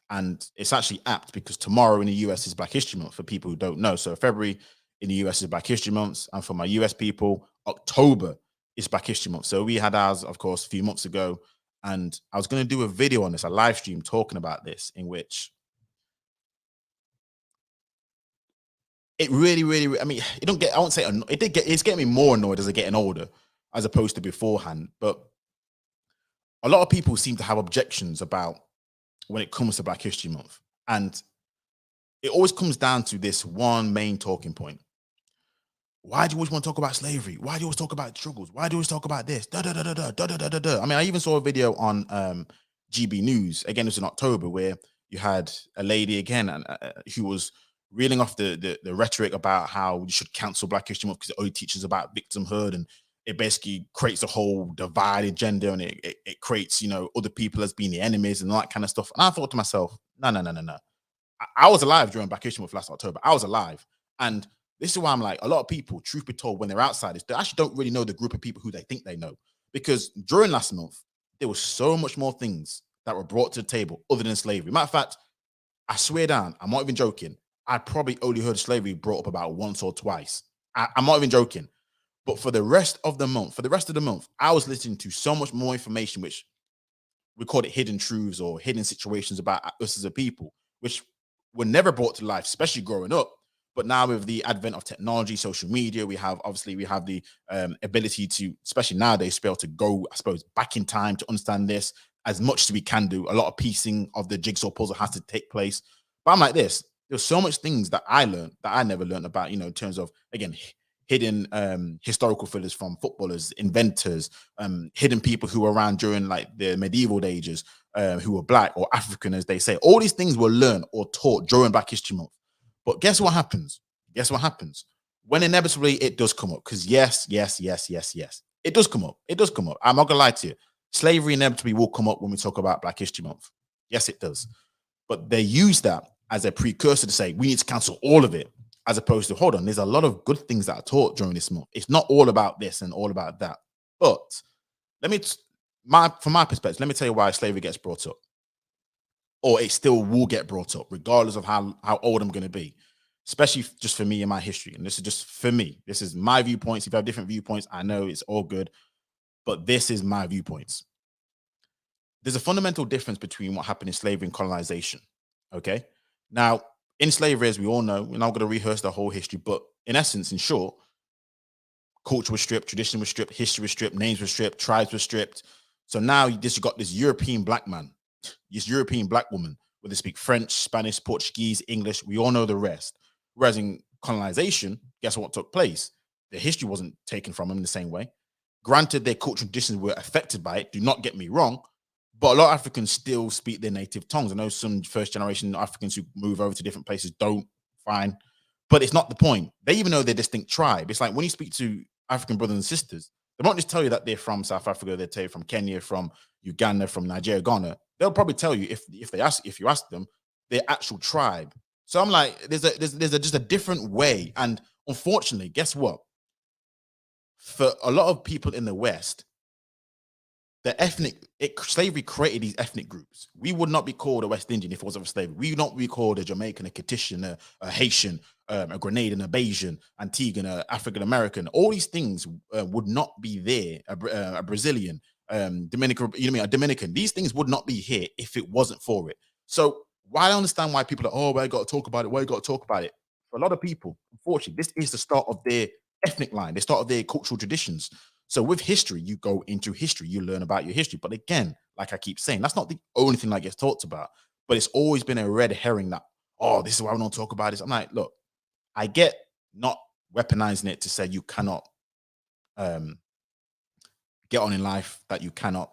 and it's actually apt because tomorrow in the US is Black History Month for people who don't know. So February in the US is Black History Month, and for my US people, October is Black History Month. So we had ours, of course, a few months ago, and I was going to do a video on this, a live stream talking about this, in which it really, I mean, it don't get, I won't say, it's getting me more annoyed as I'm getting older, as opposed to beforehand. But a lot of people seem to have objections about when it comes to Black History Month. And it always comes down to this one main talking point. Why do you always want to talk about slavery? Why do you always talk about struggles? Why do you always talk about this? Da, da, da, da, da, da, da, da, da. I mean, I even saw a video on GB News, again, it was in October, where you had a lady again who was reeling off the rhetoric about how you should cancel Black History Month because it only teaches about victimhood, and it basically creates a whole divided gender, and it creates, you know, other people as being the enemies and all that kind of stuff. And I thought to myself, no. I was alive during Black History Month last October. I was alive. And this is why I'm like, a lot of people, truth be told, when they're outsiders, they actually don't really know the group of people who they think they know. Because during last month, there was so much more things that were brought to the table other than slavery. Matter of fact, I swear down, I'm not even joking, I probably only heard slavery brought up about once or twice. I'm not even joking. But for the rest of the month, I was listening to so much more information, which we call it hidden truths or hidden situations about us as a people, which were never brought to life, especially growing up. But now with the advent of technology, social media, we have the ability to, especially nowadays, be able to go, I suppose, back in time to understand this as much as we can do. A lot of piecing of the jigsaw puzzle has to take place. But I'm like this, there's so much things that I learned that I never learned about, in terms of, again, hidden historical figures from footballers, inventors, hidden people who were around during like the medieval ages, who were black or African, as they say. All these things were learned or taught during Black History Month. But guess what happens? Guess what happens? When inevitably it does come up, because yes, it does come up. It does come up. I'm not gonna lie to you. Slavery inevitably will come up when we talk about Black History Month. Yes, it does. But they use that as a precursor to say we need to cancel all of it, as opposed to, hold on, there's a lot of good things that are taught during this month. It's not all about this and all about that. But from my perspective, let me tell you why slavery gets brought up, or it still will get brought up, regardless of how old I'm going to be, especially just for me and my history. And this is just for me. This is my viewpoints. If you have different viewpoints, I know it's all good, but this is my viewpoints. There's a fundamental difference between what happened in slavery and colonization. Okay. Now, in slavery, as we all know, we're not going to rehearse the whole history, but in essence, in short, culture was stripped, tradition was stripped, history was stripped, names were stripped, tribes were stripped. So now you got this European black man, this European black woman, where they speak French, Spanish, Portuguese, English. We all know the rest. Whereas in colonization, guess what took place? The history wasn't taken from them in the same way. Granted, their cultural traditions were affected by it. Do not get me wrong. But a lot of Africans still speak their native tongues. I know some first generation Africans who move over to different places don't, fine. But it's not the point. They even know their distinct tribe. It's like when you speak to African brothers and sisters, they won't just tell you that they're from South Africa, they'll tell you from Kenya, from Uganda, from Nigeria, Ghana. They'll probably tell you, if you ask them, their actual tribe. So I'm like, there's just a different way. And unfortunately, guess what? For a lot of people in the West, slavery created these ethnic groups. We would not be called a West Indian if it wasn't for slavery. We would not be called a Jamaican, a Catition, a Haitian, a Grenadian, a Bajan, Antiguan, a African American. All these things would not be there. A Brazilian, Dominican, a Dominican. These things would not be here if it wasn't for it. So I understand why people are, oh, well, I got to talk about it. Why you got to talk about it? For a lot of people, unfortunately, this is the start of their ethnic line. The start of their cultural traditions. So with history, you go into history, you learn about your history. But again, like I keep saying, that's not the only thing that gets talked about. But it's always been a red herring that, oh, this is why we don't talk about this. I'm like, look, I get not weaponizing it to say you cannot get on in life, that you cannot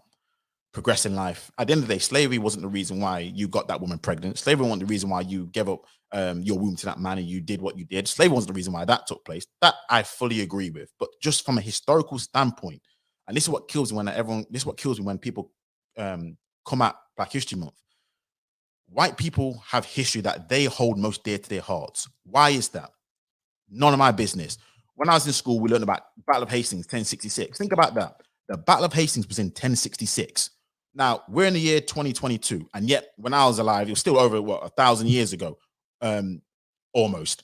progress in life. At the end of the day, slavery wasn't the reason why you got that woman pregnant. Slavery wasn't the reason why you gave up your womb to that man and you did what you did. Slavery wasn't the reason why that took place. That I fully agree with. But just from a historical standpoint, and this is what kills me when people come at Black History Month. White people have history that they hold most dear to their hearts. Why is that? None of my business. When I was in school, we learned about Battle of Hastings, 1066. Think about that. The Battle of Hastings was in 1066. Now, we're in the year 2022, and yet when I was alive, it was still over, 1,000 years ago, almost.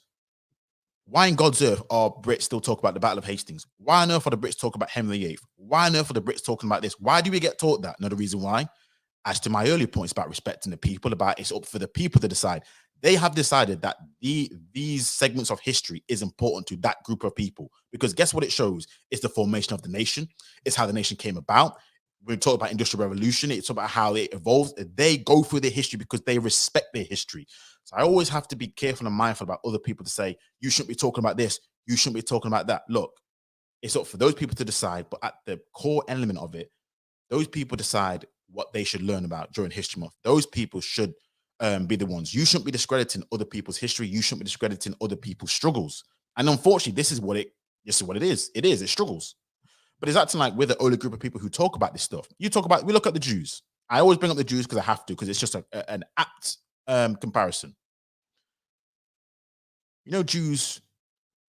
Why in God's earth are Brits still talking about the Battle of Hastings? Why on earth are the Brits talking about Henry VIII? Why on earth are the Brits talking about this? Why do we get taught that? Another reason why, as to my earlier points about respecting the people, about it's up for the people to decide. They have decided that these segments of history is important to that group of people, because guess what it shows? It's the formation of the nation. It's how the nation came about. We're talking about industrial revolution. It's about how it evolves. They go through their history because they respect their history. So I always have to be careful and mindful about other people to say, you shouldn't be talking about this. You shouldn't be talking about that. Look, it's up for those people to decide. But at the core element of it, those people decide what they should learn about during History Month. Those people should be the ones. You shouldn't be discrediting other people's history. You shouldn't be discrediting other people's struggles. And unfortunately, this is what it is. It struggles. But it's acting like we're the only group of people who talk about this stuff. We look at the Jews. I always bring up the Jews because I have to, because it's just an apt comparison. Jews,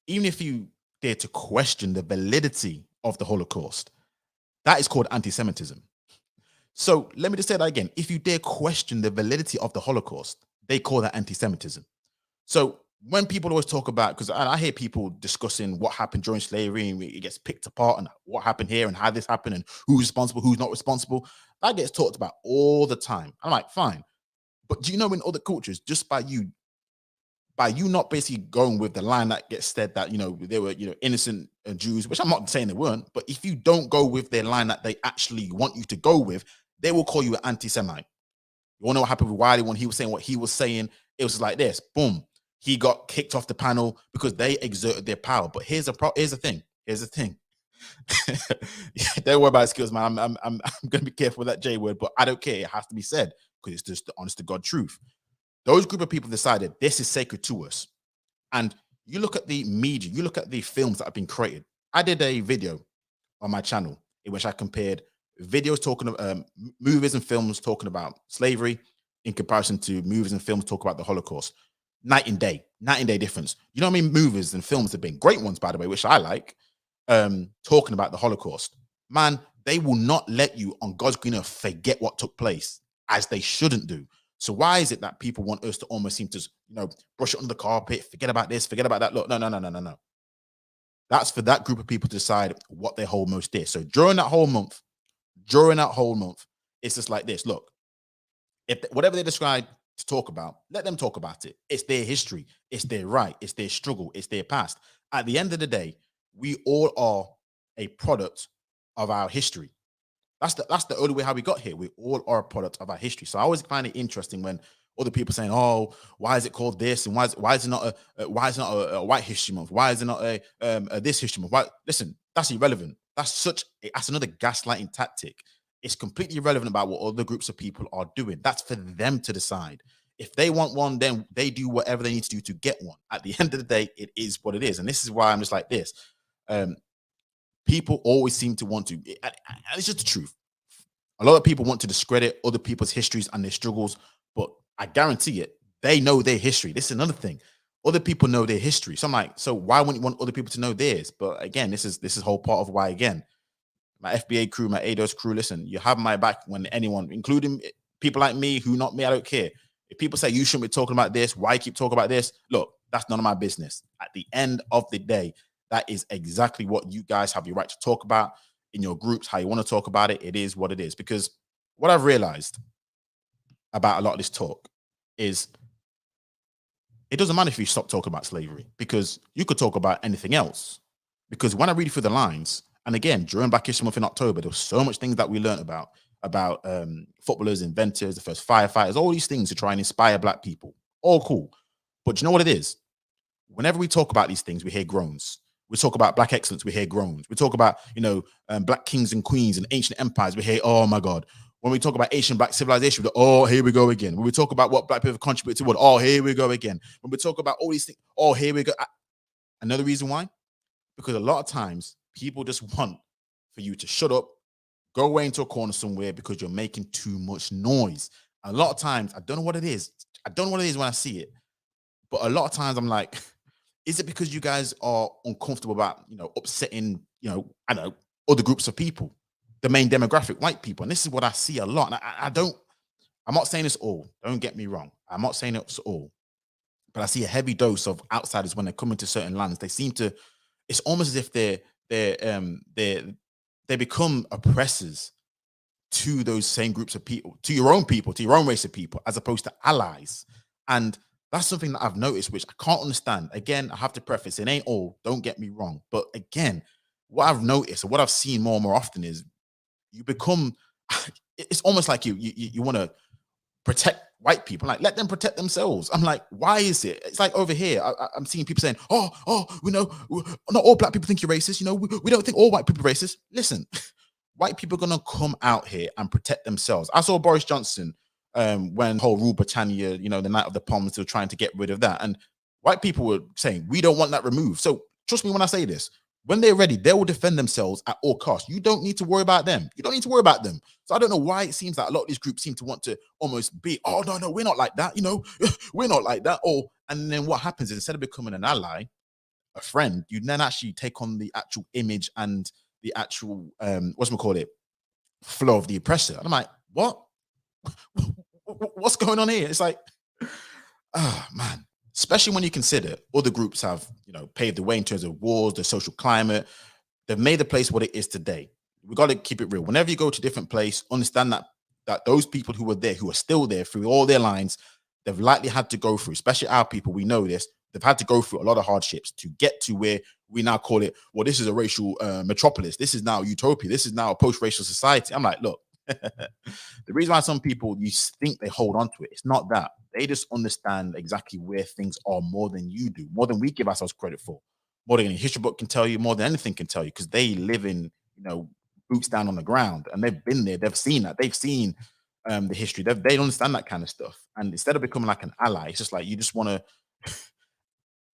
even if you dare to question the validity of the Holocaust, that is called anti-Semitism. So let me just say that again. If you dare question the validity of the Holocaust, they call that anti-Semitism. So when people always talk about, because I hear people discussing what happened during slavery and it gets picked apart and what happened here and how this happened and who's responsible, who's not responsible, that gets talked about all the time. I'm like, fine. But do you know in other cultures, just by you not basically going with the line that gets said that, they were, innocent Jews, which I'm not saying they weren't, but if you don't go with their line that they actually want you to go with, they will call you an anti-Semite. You want to know what happened with Wiley when he was saying what he was saying? It was like this, boom. he got kicked off the panel because they exerted their power. But here's the thing. Don't worry about skills, man. I'm gonna be careful with that J word, but I don't care. It has to be said because it's just the honest to God truth. Those group of people decided this is sacred to us. And you look at the media, you look at the films that have been created. I did a video on my channel in which I compared videos talking of movies and films talking about slavery in comparison to movies and films talk about the Holocaust. Night and day difference. You know what I mean? Movies and films have been great ones, by the way, which I like, talking about the Holocaust. Man, they will not let you on God's green earth forget what took place, as they shouldn't do. So why is it that people want us to almost seem to, brush it under the carpet, forget about this, forget about that? Look, no. That's for that group of people to decide what they hold most dear. So during that whole month, it's just like this. Look, if whatever they decide to talk about, let them talk about it. It's their history, it's their right, it's their struggle, it's their past. At the end of the day, we all are a product of our history. That's the only way how we got here. We all are a product of our history. So I always find it interesting when other people saying, "Oh, why is it called this? And why is it not a White History Month? Why is it not a this History Month?" Why? Listen, that's irrelevant. That's another gaslighting tactic. It's completely irrelevant about what other groups of people are doing. That's for them to decide. If they want one, then they do whatever they need to do to get one. At the end of the day, it is what it is. And this is why I'm just like this. People always seem to want to, and it's just the truth. A lot of people want to discredit other people's histories and their struggles, but I guarantee it, they know their history. This is another thing. Other people know their history. So I'm like, so why wouldn't you want other people to know theirs? But again, this is whole part of why, again, my FBA crew, my ADOS crew, listen, you have my back when anyone, including people like me, who not me, I don't care. If people say you shouldn't be talking about this, why keep talking about this? Look, that's none of my business. At the end of the day, that is exactly what you guys have your right to talk about in your groups, how you want to talk about it. It is what it is. Because what I've realized about a lot of this talk is it doesn't matter if you stop talking about slavery, because you could talk about anything else. Because when I read through the lines, and again, during Black History Month in October, there was so much things that we learned about footballers, inventors, the first firefighters, all these things to try and inspire Black people. All cool. But you know what it is? Whenever we talk about these things, we hear groans. We talk about Black excellence, we hear groans. We talk about, Black kings and queens and ancient empires, we hear, oh my God. When we talk about Asian Black civilization, oh, here we go again. When we talk about what Black people have contributed to what, oh, here we go again. When we talk about all these things, oh, here we go. Another reason why? Because a lot of times people just want for you to shut up, go away into a corner somewhere because you're making too much noise. A lot of times, I don't know what it is. I don't know what it is when I see it. But a lot of times I'm like, is it because you guys are uncomfortable about, upsetting, I don't know, other groups of people, the main demographic, white people? And this is what I see a lot. And I'm not saying this all. Don't get me wrong. I'm not saying it's all. But I see a heavy dose of outsiders when they come into certain lands. They seem to, it's almost as if they become oppressors to those same groups of people, to your own race of people, as opposed to allies. And that's something that I've noticed, which I can't understand. Again, I have to preface, it ain't all, don't get me wrong. But again, what I've noticed and what I've seen more and more often is you become, it's almost like you want to protect white people, like let them protect themselves. I'm like, why is it? It's like over here, I'm seeing people saying, oh, we know, not all Black people think you're racist. We don't think all white people are racist. Listen, white people are going to come out here and protect themselves. I saw Boris Johnson when whole Rule Britannia, the night of the Palms, they were trying to get rid of that. And white people were saying, we don't want that removed. So trust me when I say this, when they're ready, they will defend themselves at all costs. You don't need to worry about them. You don't need to worry about them. So I don't know why it seems like a lot of these groups seem to want to almost be, oh, no, we're not like that. We're not like that. And then what happens is instead of becoming an ally, a friend, you then actually take on the actual image and the actual, flow of the oppressor. And I'm like, what? What's going on here? It's like, oh man, especially when you consider other groups have, paved the way in terms of wars, the social climate. They've made the place what it is today. We got to keep it real. Whenever you go to a different place, understand that those people who were there, who are still there through all their lines, they've likely had to go through, especially our people, we know this, they've had to go through a lot of hardships to get to where we now call it, well, this is a racial metropolis. This is now utopia. This is now a post-racial society. I'm like, look, The reason why some people, you think they hold on to it, it's not that. They just understand exactly where things are more than you do, more than we give ourselves credit for, more than any history book can tell you, more than anything can tell you, because they live in, boots down on the ground, and they've been there, they've seen that, they've seen the history, they understand that kind of stuff. And instead of becoming like an ally, it's just like you just want to,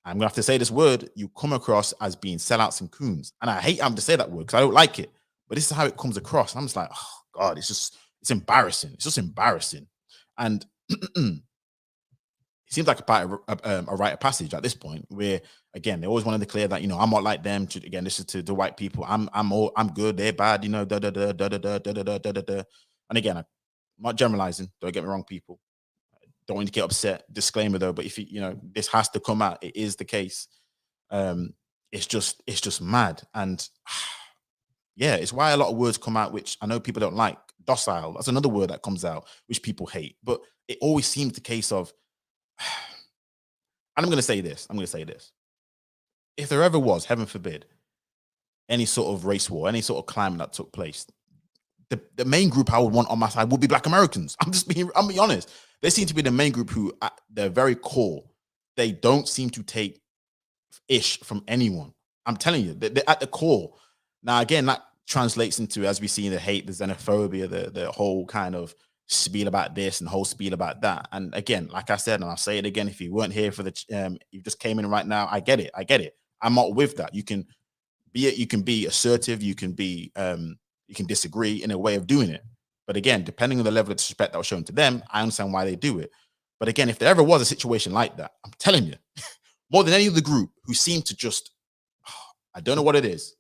I'm gonna have to say this word, you come across as being sellouts and coons. And I hate having to say that word because I don't like it, but this is how it comes across. And I'm just like, oh God, it's embarrassing. It's just embarrassing. And it seems like a rite of passage at this point, where again they always want to declare that I'm not like them. Again, this is to the white people. I'm good. They're bad. Da da da da da da da da da da. And again, I'm not generalizing. Don't get me wrong, people. Don't want to get upset. Disclaimer though, but if this has to come out, it is the case. It's just mad. And yeah, it's why a lot of words come out which I know people don't like. Docile, that's another word that comes out which people hate, but it always seems the case of, and I'm going to say this, if there ever was, heaven forbid, any sort of race war, any sort of climate that took place, the main group I would want on my side would be Black Americans. I'm being honest. They seem to be the main group who, at their very core, they don't seem to take ish from anyone. I'm telling you, they're at the core. Now, again, that translates into, as we see, the hate, the xenophobia, the whole kind of spiel about this and the whole spiel about that. And again, like I said, and I'll say it again, if you weren't here for you just came in right now, I get it. I'm not with that. You can be assertive, you can disagree in a way of doing it. But again, depending on the level of disrespect that was shown to them, I understand why they do it. But again, if there ever was a situation like that, I'm telling you, more than any other group who seem to just, I don't know what it is,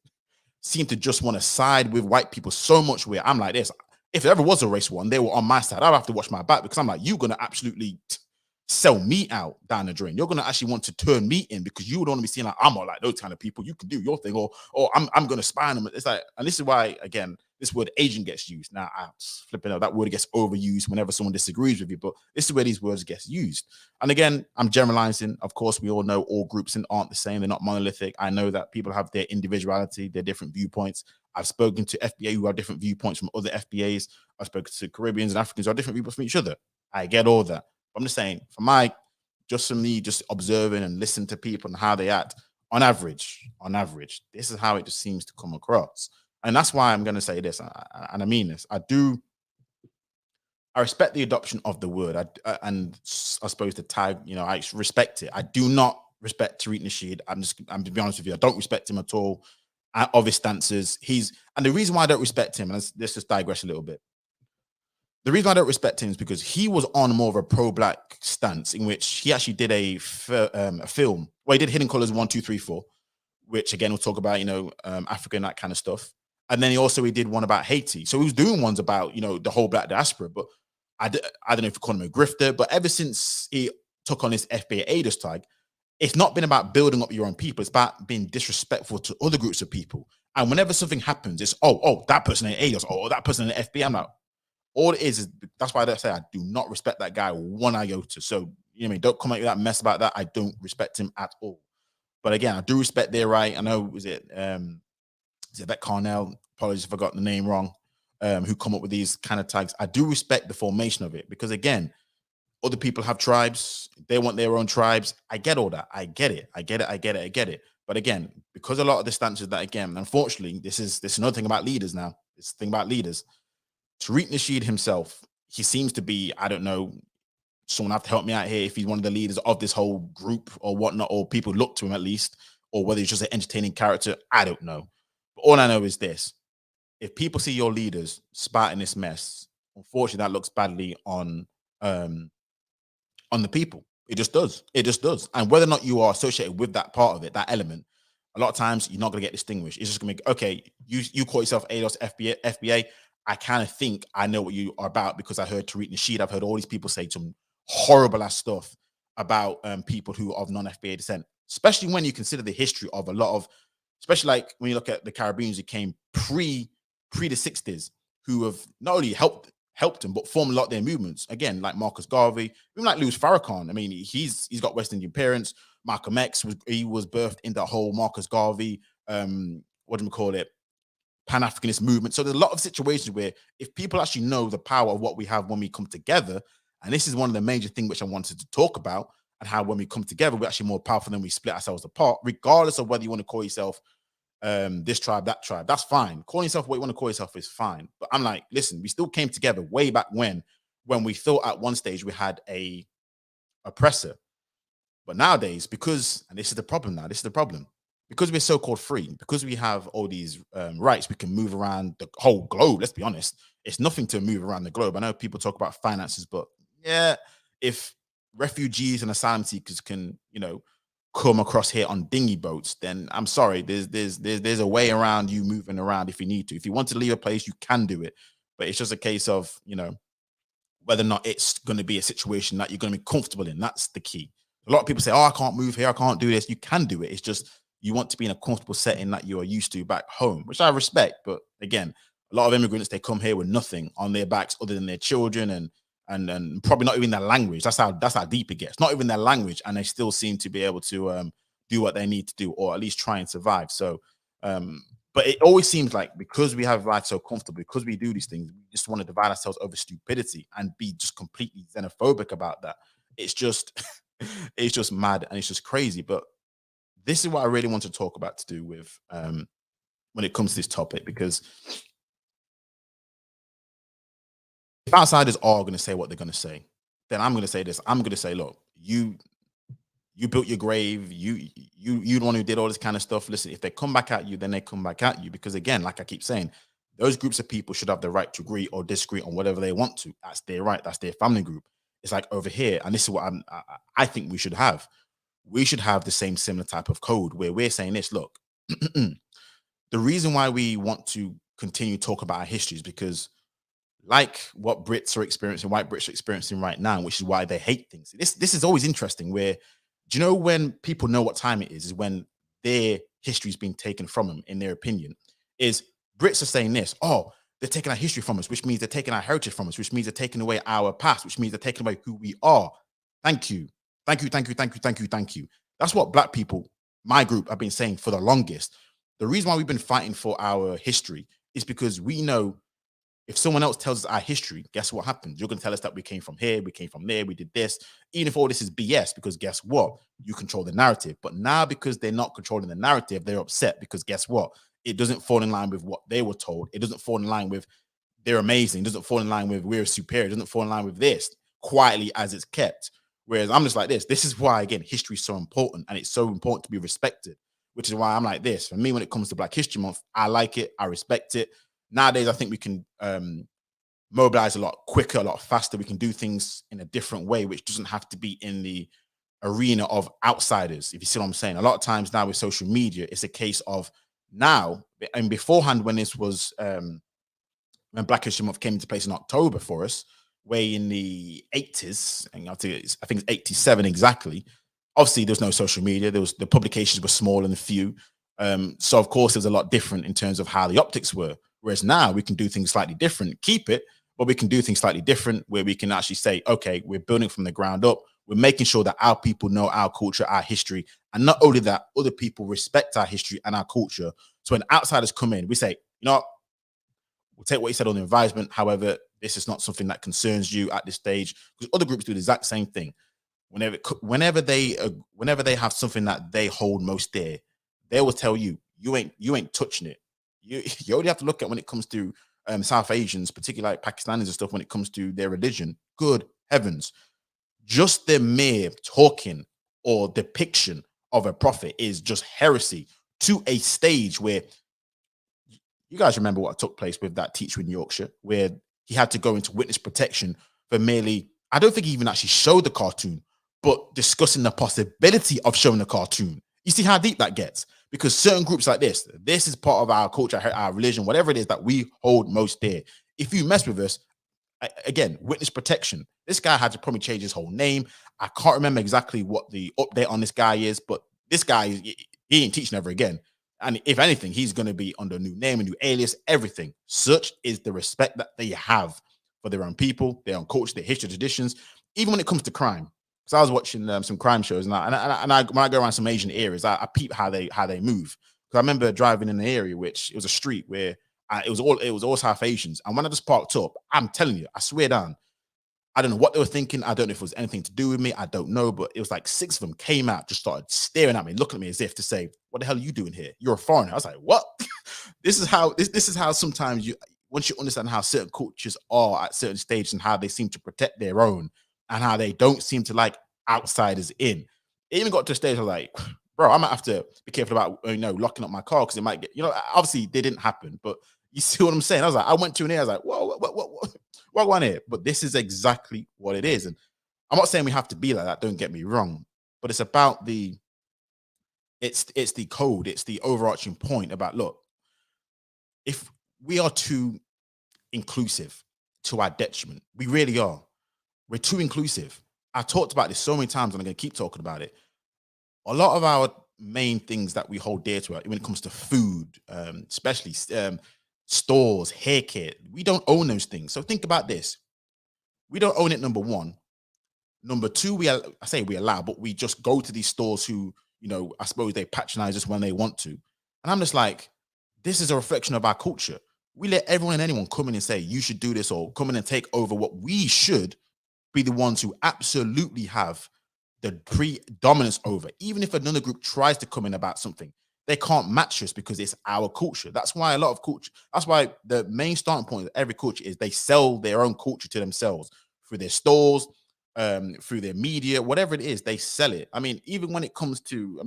seem to just want to side with white people so much where I'm like this. If there ever was a race war and they were on my side, I'd have to watch my back, because I'm like, you're going to absolutely sell me out down the drain. You're going to actually want to turn me in, because you would want to be seen like, I'm not like those kind of people. You can do your thing, or I'm going to spy on them. It's like, and this is why, again, this word agent gets used. Now, I'm flipping out, that word gets overused whenever someone disagrees with you, but this is where these words get used. And again, I'm generalizing. Of course, we all know all groups aren't the same. They're not monolithic. I know that people have their individuality, their different viewpoints. I've spoken to FBA who have different viewpoints from other FBAs. I've spoken to Caribbeans and Africans who have different viewpoints from each other. I get all that. I'm just saying, for me, just observing and listening to people and how they act, on average, this is how it just seems to come across. And that's why I'm going to say this, and I mean this. I respect the adoption of the word, and I suppose the tag, I respect it. I do not respect Tariq Nasheed. I'm to be honest with you, I don't respect him at all, of his stances. And the reason why I don't respect him, and let's just digress a little bit. The reason I don't respect him is because he was on more of a pro-black stance, in which he actually did a film. Well, he did Hidden Colors 1, 2, 3, 4, which again we'll talk about, Africa and that kind of stuff. And then he did one about Haiti. So he was doing ones about, the whole black diaspora. But I don't know if you call him a grifter, but ever since he took on this FBA ADOS tag, it's not been about building up your own people. It's about being disrespectful to other groups of people. And whenever something happens, it's, oh, that person in ADOS, or that person in the FBA. I'm like, all it is that's why I say I do not respect that guy one iota. So, don't come at me with that mess about that. I don't respect him at all. But again, I do respect their right. I know, is it Vet Carnell? Apologies if I got the name wrong. Who come up with these kind of tags. I do respect the formation of it, because again, other people have tribes. They want their own tribes. I get all that. I get it. But again, because a lot of the stances that, again, unfortunately, this is another thing about leaders now. This thing about leaders. Tariq Nasheed himself, he seems to be, I don't know, someone have to help me out here if he's one of the leaders of this whole group or whatnot, or people look to him at least, or whether he's just an entertaining character. I don't know. But all I know is this: if people see your leaders spouting this mess, unfortunately, that looks badly on the people. It just does. And whether or not you are associated with that part of it, that element, a lot of times you're not going to get distinguished. It's just going to be, okay, you call yourself ADOS, FBA. I kind of think I know what you are about because I heard Tariq Nasheed. I've heard all these people say some horrible ass stuff about people who are of non-FBA descent, especially when you consider the history of a lot of, especially like when you look at the Caribbeans who came pre the 60s, who have not only helped them, but formed a lot of their movements. Again, like Marcus Garvey, even like Louis Farrakhan. I mean, he's got West Indian parents. Malcolm X was birthed in that whole Marcus Garvey, Pan-Africanist movement. So there's a lot of situations where if people actually know the power of what we have when we come together, and this is one of the major things which I wanted to talk about, and how when we come together, we're actually more powerful than we split ourselves apart, regardless of whether you want to call yourself this tribe, that tribe. That's fine. Calling yourself what you want to call yourself is fine. But I'm like, listen, we still came together way back when we thought at one stage we had a oppressor. But nowadays, because, and this is the problem now, this is the problem, because we're so-called free, because we have all these rights, we can move around the whole globe. Let's be honest, it's nothing to move around the globe. I know people talk about finances, but yeah, if refugees and asylum seekers can, you know, come across here on dinghy boats, then I'm sorry, there's a way around you moving around if you need to. If you want to leave a place, you can do it, but it's just a case of, you know, whether or not it's going to be a situation that you're going to be comfortable in. That's the key. A lot of people say, oh, I can't move here, I can't do this. You can do it. It's just you want to be in a comfortable setting that you are used to back home, which I respect. But again, a lot of immigrants, they come here with nothing on their backs other than their children and probably not even their language. That's how deep it gets. Not even their language, and they still seem to be able to do what they need to do, or at least try and survive. So, but it always seems like because we have life so comfortable, because we do these things, we just want to divide ourselves over stupidity and be just completely xenophobic about that. It's just, it's just mad and it's just crazy. But this is what I really want to talk about to do with when it comes to this topic, because if outsiders are going to say what they're going to say, then I'm going to say this. I'm going to say, look, you built your grave. You the one who did all this kind of stuff. Listen, if they come back at you, then they come back at you. Because again, like I keep saying, those groups of people should have the right to agree or disagree on whatever they want to. That's their right. That's their family group. It's like over here, and this is what I think we should have. We should have the same similar type of code where we're saying this. Look, the reason why we want to continue to talk about our history is because, like what Brits are experiencing, white Brits are experiencing right now, which is why they hate things. This is always interesting. Where, do you know when people know what time it is when their history is being taken from them, in their opinion, is Brits are saying this, oh, they're taking our history from us, which means they're taking our heritage from us, which means they're taking away our past, which means they're taking away who we are. Thank you. Thank you, thank you, thank you, thank you, thank you. That's what Black people, my group, have been saying for the longest. The reason why we've been fighting for our history is because we know if someone else tells us our history, guess what happens? You're going to tell us that we came from here, we came from there, we did this, even if all this is BS, because guess what? You control the narrative. But now, because they're not controlling the narrative, they're upset because guess what? It doesn't fall in line with what they were told. It doesn't fall in line with they're amazing. It doesn't fall in line with we're superior. It doesn't fall in line with this, quietly as it's kept. Whereas I'm just like this. This is why, again, history is so important, and it's so important to be respected, which is why I'm like this. For me, when it comes to Black History Month, I like it. I respect it. Nowadays, I think we can mobilize a lot quicker, a lot faster. We can do things in a different way, which doesn't have to be in the arena of outsiders, if you see what I'm saying. A lot of times now with social media, it's a case of now, and beforehand, when this was, when Black History Month came into place in October for us, way in the 80s, and I think it's 87 exactly. Obviously, there's no social media. The publications were small and few. So of course, there's a lot different in terms of how the optics were. Whereas now we can do things slightly different, keep it, but we can do things slightly different where we can actually say, okay, we're building from the ground up. We're making sure that our people know our culture, our history, and not only that, other people respect our history and our culture. So when outsiders come in, we say, you know, we'll take what you said on the advisement. However, this is not something that concerns you at this stage, because other groups do the exact same thing. Whenever they have something that they hold most dear, they will tell you, you ain't touching it. You only have to look at when it comes to South Asians, particularly like Pakistanis and stuff, when it comes to their religion. Good heavens. Just the mere talking or depiction of a prophet is just heresy to a stage where you guys remember what took place with that teacher in Yorkshire, where he had to go into witness protection for merely, I don't think he even actually showed the cartoon, but discussing the possibility of showing the cartoon. You see how deep that gets? Because certain groups like this is part of our culture, our religion, whatever it is that we hold most dear. If you mess with us, again, witness protection. This guy had to probably change his whole name. I can't remember exactly what the update on this guy is, but this guy, he ain't teaching ever again. And if anything, he's going to be under a new name, a new alias, everything. Such is the respect that they have for their own people, their own culture, their history, traditions, even when it comes to crime. So I was watching some crime shows, and I when I go around some Asian areas, I peep how they move. Because I remember driving in an area which it was a street where it was all South Asians. And when I just parked up, I'm telling you, I swear down, I don't know what they were thinking. I don't know if it was anything to do with me. I don't know, but it was like 6 of them came out, just started staring at me, looking at me as if to say, "What the hell are you doing here? You're a foreigner." I was like, "What?" This is how sometimes once you understand how certain cultures are at certain stages and how they seem to protect their own and how they don't seem to like outsiders in. It even got to a stage I was like, bro, I might have to be careful about locking up my car because it might get, obviously they didn't happen, but you see what I'm saying? I was like, I went to an ear, I was like, whoa, what going here? But this is exactly what it is. And I'm not saying we have to be like that, don't get me wrong, but it's about it's the code, it's the overarching point about, look, if we are too inclusive to our detriment, we really are. We're too inclusive. I talked about this so many times and I'm going to keep talking about it. A lot of our main things that we hold dear to when it comes to food, especially stores, hair care, we don't own those things. So think about this. We don't own it, number one. Number two, I say we allow, but we just go to these stores who, I suppose they patronize us when they want to. And I'm just like, this is a reflection of our culture. We let everyone and anyone come in and say, you should do this, or come in and take over what we should be the ones who absolutely have the predominance over. Even if another group tries to come in about something, they can't match us because it's our culture. That's why that's why the main starting point of every culture is they sell their own culture to themselves through their stores, through their media, whatever it is, they sell it. I mean, even when it comes to,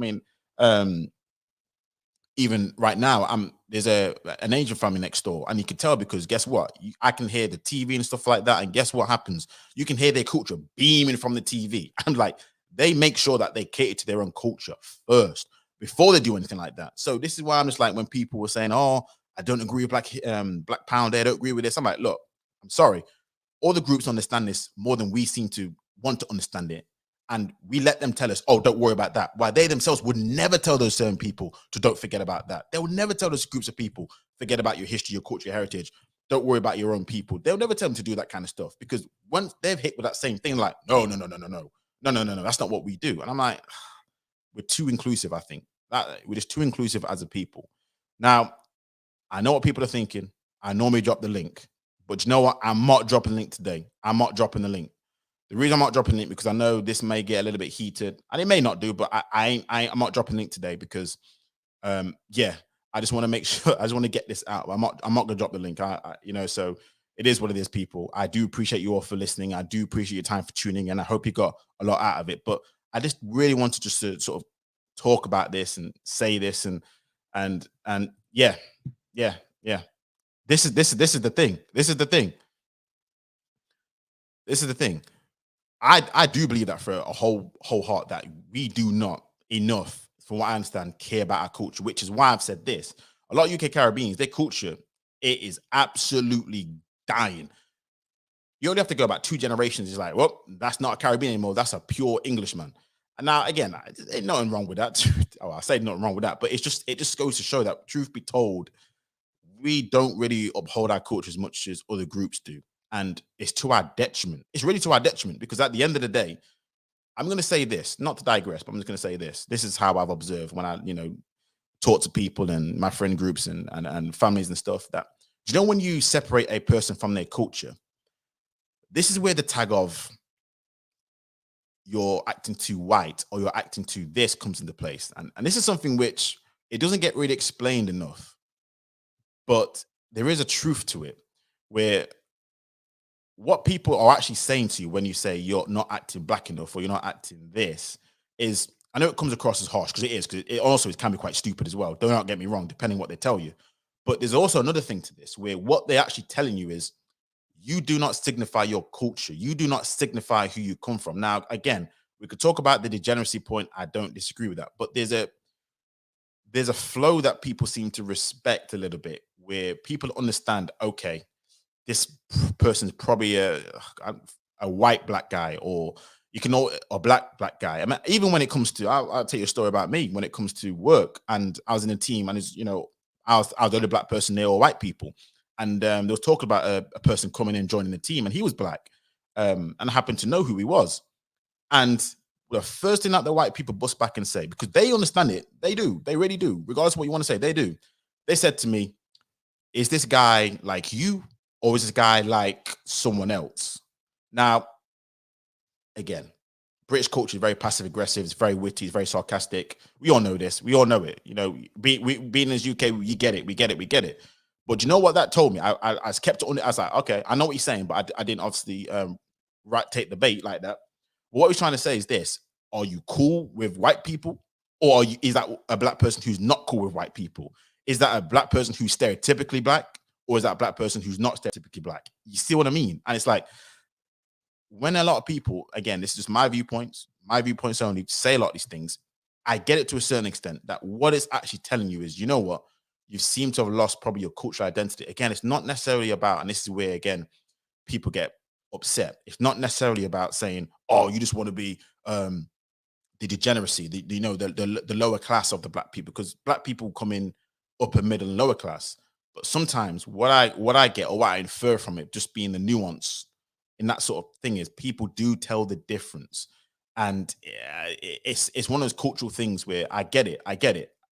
even right now, there's an Asian family next door, and you can tell because guess what? I can hear the TV and stuff like that, and guess what happens? You can hear their culture beaming from the TV. And like, they make sure that they cater to their own culture first before they do anything like that. So this is why I'm just like, when people were saying, "Oh, I don't agree with Black Pound, I don't agree with this," I'm like, look, I'm sorry. All the groups understand this more than we seem to want to understand it. And we let them tell us, "Oh, don't worry about that." While they themselves would never tell those certain people to don't forget about that. They would never tell those groups of people, forget about your history, your culture, your heritage. Don't worry about your own people. They'll never tell them to do that kind of stuff, because once they've hit with that same thing, like, no, that's not what we do. And I'm like, we're too inclusive, I think. We're just too inclusive as a people. Now, I know what people are thinking. I normally drop the link. But you know what? I'm not dropping the link today. I'm not dropping the link. The reason I'm not dropping it because I know this may get a little bit heated, and it may not do, but I'm not dropping link today because, yeah, I just want to make sure, I just want to get this out. I'm not gonna drop the link. So it is what it is, people. I do appreciate you all for listening. I do appreciate your time for tuning in. I hope you got a lot out of it. But I just really wanted just to sort of talk about this and say this and yeah. This is the thing. This is the thing. I do believe that for a whole heart that we do not enough, from what I understand, care about our culture, which is why I've said this. A lot of UK Caribbeans, their culture, it is absolutely dying. You only have to go about 2 generations. It's like, well, that's not a Caribbean anymore. That's a pure Englishman. And now, again, ain't nothing wrong with that. I say nothing wrong with that, but it just goes to show that, truth be told, we don't really uphold our culture as much as other groups do. And it's to our detriment. It's really to our detriment, because at the end of the day, I'm going to say this, not to digress, but I'm just going to say this. This is how I've observed when I, talk to people and my friend groups and families and stuff, that, when you separate a person from their culture, this is where the tag of you're acting too white or you're acting too this comes into place. And this is something which it doesn't get really explained enough, but there is a truth to it, where what people are actually saying to you when you say you're not acting black enough or you're not acting this is, I know it comes across as harsh, because it can be quite stupid as well. Do not get me wrong, depending what they tell you. But there's also another thing to this, where what they're actually telling you is, you do not signify your culture. You do not signify who you come from. Now, again, we could talk about the degeneracy point. I don't disagree with that. But there's a flow that people seem to respect a little bit, where people understand, okay, this person's probably a white black guy, or a black guy. I mean, even when it comes to, I'll tell you a story about me when it comes to work. And I was in a team, and I was the only black person there, or white people. And there was talking about a person coming in, joining the team, and he was black. And I happened to know who he was. And the first thing that the white people bust back and say, because they understand it, they do, they really do, regardless of what you want to say, they do. They said to me, is this guy like you, or is this guy like someone else? Now, again, British culture is very passive aggressive. It's very witty. It's very sarcastic. We all know this. We all know it. You know, being in the UK, you get it. We get it. We get it. But you know what that told me? I kept it on it. I was like, okay, I know what you're saying, but I didn't obviously take the bait like that. What we're trying to say is this: are you cool with white people, or is that a black person who's not cool with white people? Is that a black person who's stereotypically black, or is that a black person who's not stereotypically black? You see what I mean? And it's like, when a lot of people, again, this is just my viewpoints only, say a lot of these things, I get it to a certain extent, that what it's actually telling you is, you know what, you seem to have lost probably your cultural identity. Again, it's not necessarily about, and this is where, again, people get upset. It's not necessarily about saying, oh, you just want to be the degeneracy, the lower class of the black people, because black people come in upper, middle, and lower class. But sometimes what I get, or what I infer from it, just being the nuance in that sort of thing, is people do tell the difference. And it's one of those cultural things where I get it.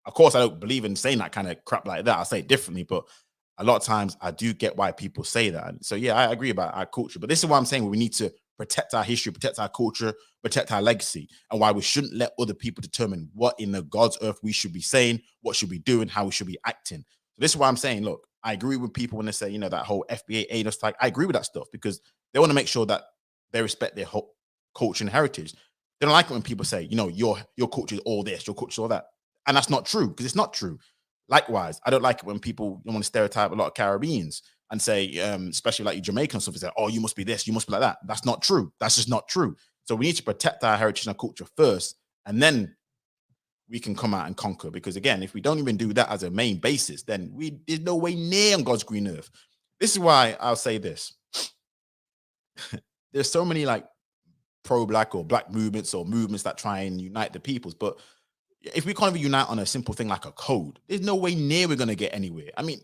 Of course, I don't believe in saying that kind of crap like that. I say it differently, but a lot of times I do get why people say that. And so, yeah, I agree about our culture. But this is what I'm saying: we need to protect our history, protect our culture, protect our legacy, and why we shouldn't let other people determine what in the God's earth we should be saying, what should we do, and how we should be acting. So this is why I'm saying, look, I agree with people when they say, that whole FBA, ADOS tag. I agree with that stuff, because they want to make sure that they respect their whole culture and heritage. They don't like it when people say, your culture is all this, your culture is all that. And that's not true, because it's not true. Likewise, I don't like it when people want to stereotype a lot of Caribbeans and say, especially like Jamaican stuff, say, oh, you must be this, you must be like that. That's not true. That's just not true. So we need to protect our heritage and our culture first, and then we can come out and conquer. Because again, if we don't even do that as a main basis, then there's no way near on God's green earth. This is why I'll say this. There's so many like pro-black or black movements or movements that try and unite the peoples, but if we can't even unite on a simple thing like a code, there's no way near we're going to get anywhere. I mean,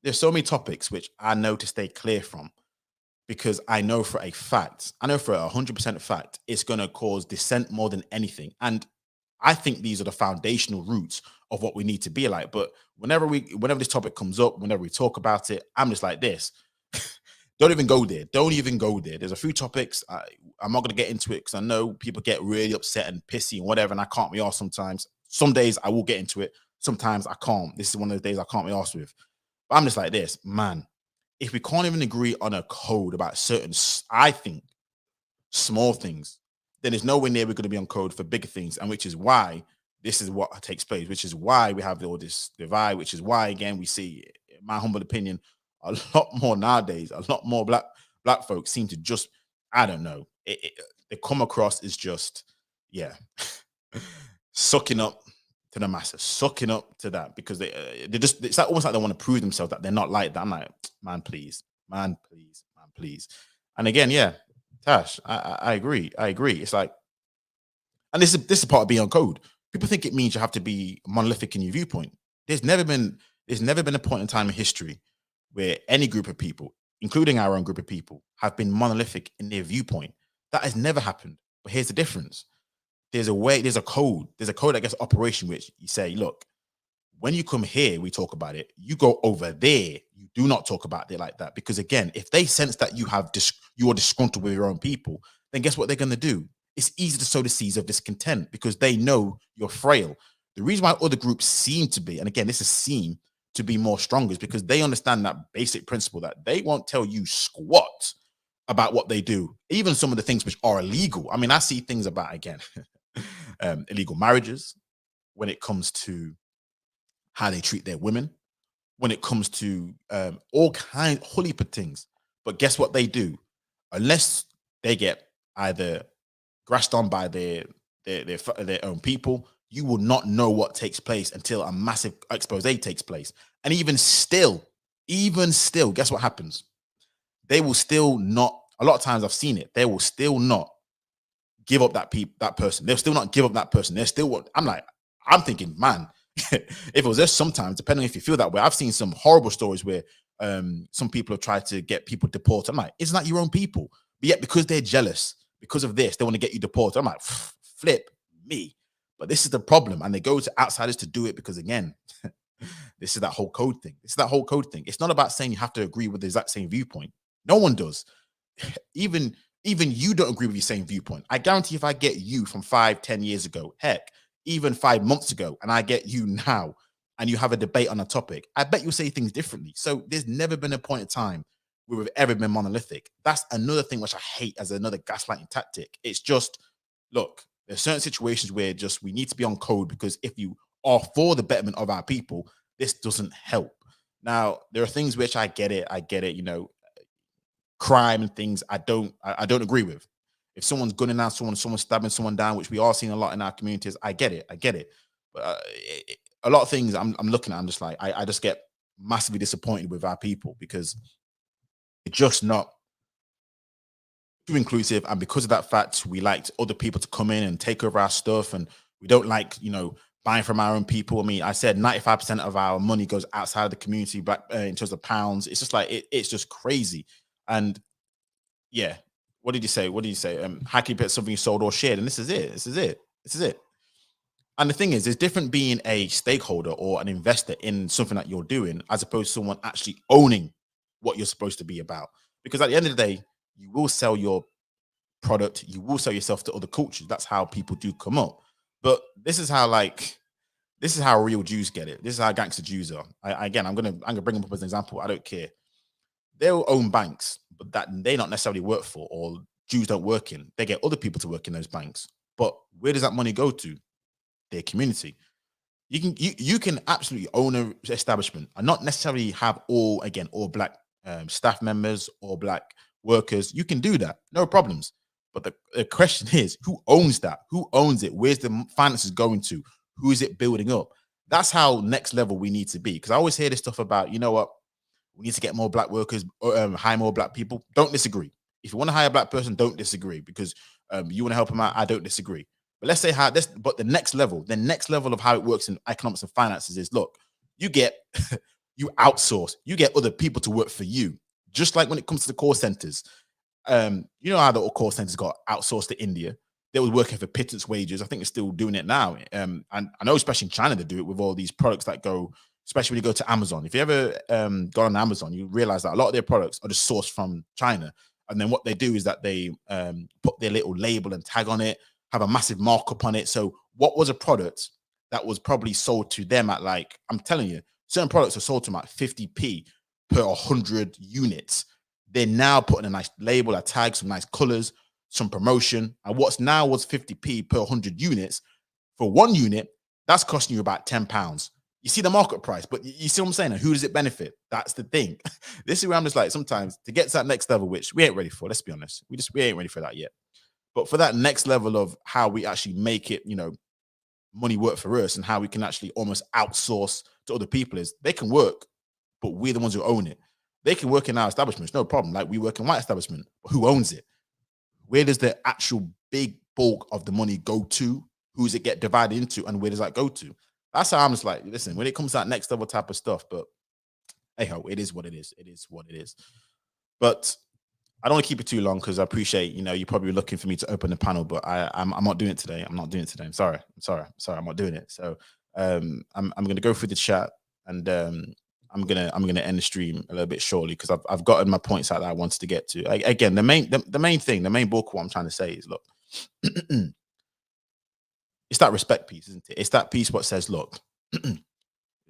there's so many topics which I know to stay clear from, because I know for a fact, 100% fact, it's going to cause dissent more than anything. And I think these are the foundational roots of what we need to be like. But whenever this topic comes up, whenever we talk about it, I'm just like this. Don't even go there. Don't even go there. There's a few topics. I'm not going to get into it, because I know people get really upset and pissy and whatever, and I can't be arsed sometimes. Some days I will get into it. Sometimes I can't. This is one of those days I can't be arsed with. But I'm just like this, man. If we can't even agree on a code about certain, I think, small things, then there's nowhere near we're going to be on code for bigger things. And which is why this is what takes place, which is why we have all this divide, which is why, again, we see, in my humble opinion, a lot more nowadays, a lot more black folks seem to just, I don't know, they come across as just, yeah, sucking up to the masses, sucking up to that, because they just, it's like almost like they want to prove themselves that they're not like that. I'm like, man, please. And again, yeah, Tash, I agree. It's like, and this is part of being on code. People think it means you have to be monolithic in your viewpoint. There's never been a point in time in history where any group of people, including our own group of people, have been monolithic in their viewpoint. That has never happened. But here's the difference. There's a code that gets operation, which you say, look, when you come here, we talk about it. You go over there, you do not talk about it like that. Because again, if they sense that you are disgruntled with your own people, then guess what they're going to do? It's easy to sow the seeds of discontent, because they know you're frail. The reason why other groups seem to be, and again, this is seen to be more stronger, is because they understand that basic principle that they won't tell you squat about what they do, even some of the things which are illegal. I mean, I see things about, again, illegal marriages, when it comes to how they treat their women, when it comes to all kinds of heap of things. But guess what they do? Unless they get either grasped on by their own people, you will not know what takes place until a massive expose takes place. And even still, guess what happens? They will still not, a lot of times I've seen it, they will still not give up that person. They'll still not give up that person. They're still what I'm thinking, man, if it was just sometimes, depending if you feel that way, I've seen some horrible stories where some people have tried to get people deported. I'm like, it's not your own people. But yet, because they're jealous, because of this, they want to get you deported. I'm like, flip me. But this is the problem. And they go to outsiders to do it because, again, This is that whole code thing. It's that whole code thing. It's not about saying you have to agree with the exact same viewpoint. No one does. Even you don't agree with your same viewpoint. I guarantee if I get you from 5-10 years ago, heck, even 5 months ago, and I get you now, and you have a debate on a topic, I bet you'll say things differently. So there's never been a point in time where we've ever been monolithic. That's another thing which I hate as another gaslighting tactic. It's just, look, there's certain situations where just we need to be on code, because if you are for the betterment of our people, this doesn't help. Now, there are things which I get it, you know, crime and things I don't agree with. If someone's gunning down someone, someone's stabbing someone down, which we are seeing a lot in our communities, I get it. But a lot of things I'm looking at, I'm just like, I just get massively disappointed with our people, because it's just not too inclusive. And because of that fact, we like other people to come in and take over our stuff, and we don't like, you know, buying from our own people. I mean, I said 95% of our money goes outside of the community, but in terms of pounds, it's just like it's just crazy. And yeah, what did you say? How can you put something you sold or shared? And this is it. And the thing is, it's different being a stakeholder or an investor in something that you're doing, as opposed to someone actually owning what you're supposed to be about. Because at the end of the day, you will sell your product, you will sell yourself to other cultures. That's how people do come up. But this is how real Jews get it. This is how gangster Jews are. I'm gonna bring them up as an example. I don't care. They'll own banks, but that they not necessarily work for, or Jews don't work in. They get other people to work in those banks. But where does that money go to? Their community. You can absolutely own an establishment and not necessarily have all black staff members or black workers. You can do that, no problems. But the question is, who owns that? Who owns it? Where's the finances going to? Who is it building up? That's how next level we need to be. Because I always hear this stuff about, you know what, we need to get more black workers, hire more black people. Don't disagree. If you want to hire a black person, don't disagree, because you want to help them out. I don't disagree. But let's say but the next level of how it works in economics and finances is, look, you outsource, you get other people to work for you. Just like when it comes to the call centers, you know how the call centers got outsourced to India. They were working for pittance wages. I think they're still doing it now. And I know, especially in China, they do it with all these products that go, especially when you go to Amazon. If you ever go on Amazon, you realize that a lot of their products are just sourced from China. And then what they do is that they put their little label and tag on it, have a massive markup on it. So what was a product that was probably sold to them at, like, I'm telling you, certain products are sold to them at 50p per 100 units. They're now putting a nice label, a tag, some nice colors, some promotion. And what's now was 50p per 100 units, for one unit, that's costing you about £10. You see the market price, but you see what I'm saying? And who does it benefit? That's the thing. This is where I'm just like, sometimes to get to that next level, which we ain't ready for, let's be honest. We ain't ready for that yet. But for that next level of how we actually make it, you know, money work for us, and how we can actually almost outsource to other people, is they can work, but we're the ones who own it. They can work in our establishments, no problem. Like, we work in white establishment, but who owns it? Where does the actual big bulk of the money go to? Who does it get divided into, and where does that go to? That's how I'm just like, listen, when it comes to that next level type of stuff, but hey ho, it is what it is. It is what it is. But I don't want to keep it too long, because I appreciate, you know, you're probably looking for me to open the panel, but I'm not doing it today. I'm not doing it today. I'm sorry. I'm not doing it. So I'm gonna go through the chat, and I'm gonna end the stream a little bit shortly, because I've gotten my points out that I wanted to get to. Again, the main bulk of what I'm trying to say is, look, it's that respect piece, isn't it? It's that piece what says, look,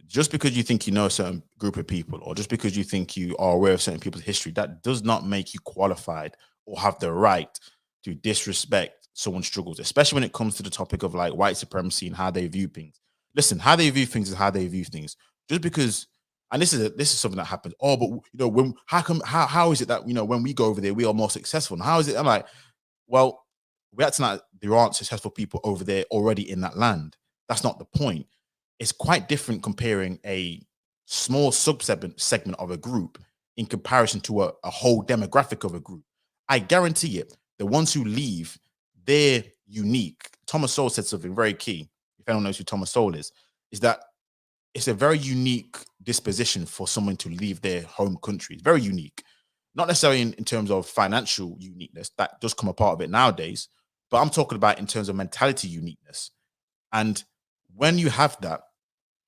just because you think you know a certain group of people, or just because you think you are aware of certain people's history, that does not make you qualified or have the right to disrespect someone's struggles, especially when it comes to the topic of like white supremacy and how they view things. Listen, how they view things is how they view things. Just because, and this is something that happens. Oh, but you know, how is it that, you know, when we go over there, we are more successful? And how is it? I'm like, well, we're acting like there aren't successful people over there already in that land. That's not the point. It's quite different comparing a small segment of a group in comparison to a whole demographic of a group. I guarantee it, the ones who leave, they're unique. Thomas Sowell said something very key. If anyone knows who Thomas Sowell is that it's a very unique disposition for someone to leave their home country. It's very unique. Not necessarily in terms of financial uniqueness, that does come a part of it nowadays, but I'm talking about in terms of mentality uniqueness. And when you have that,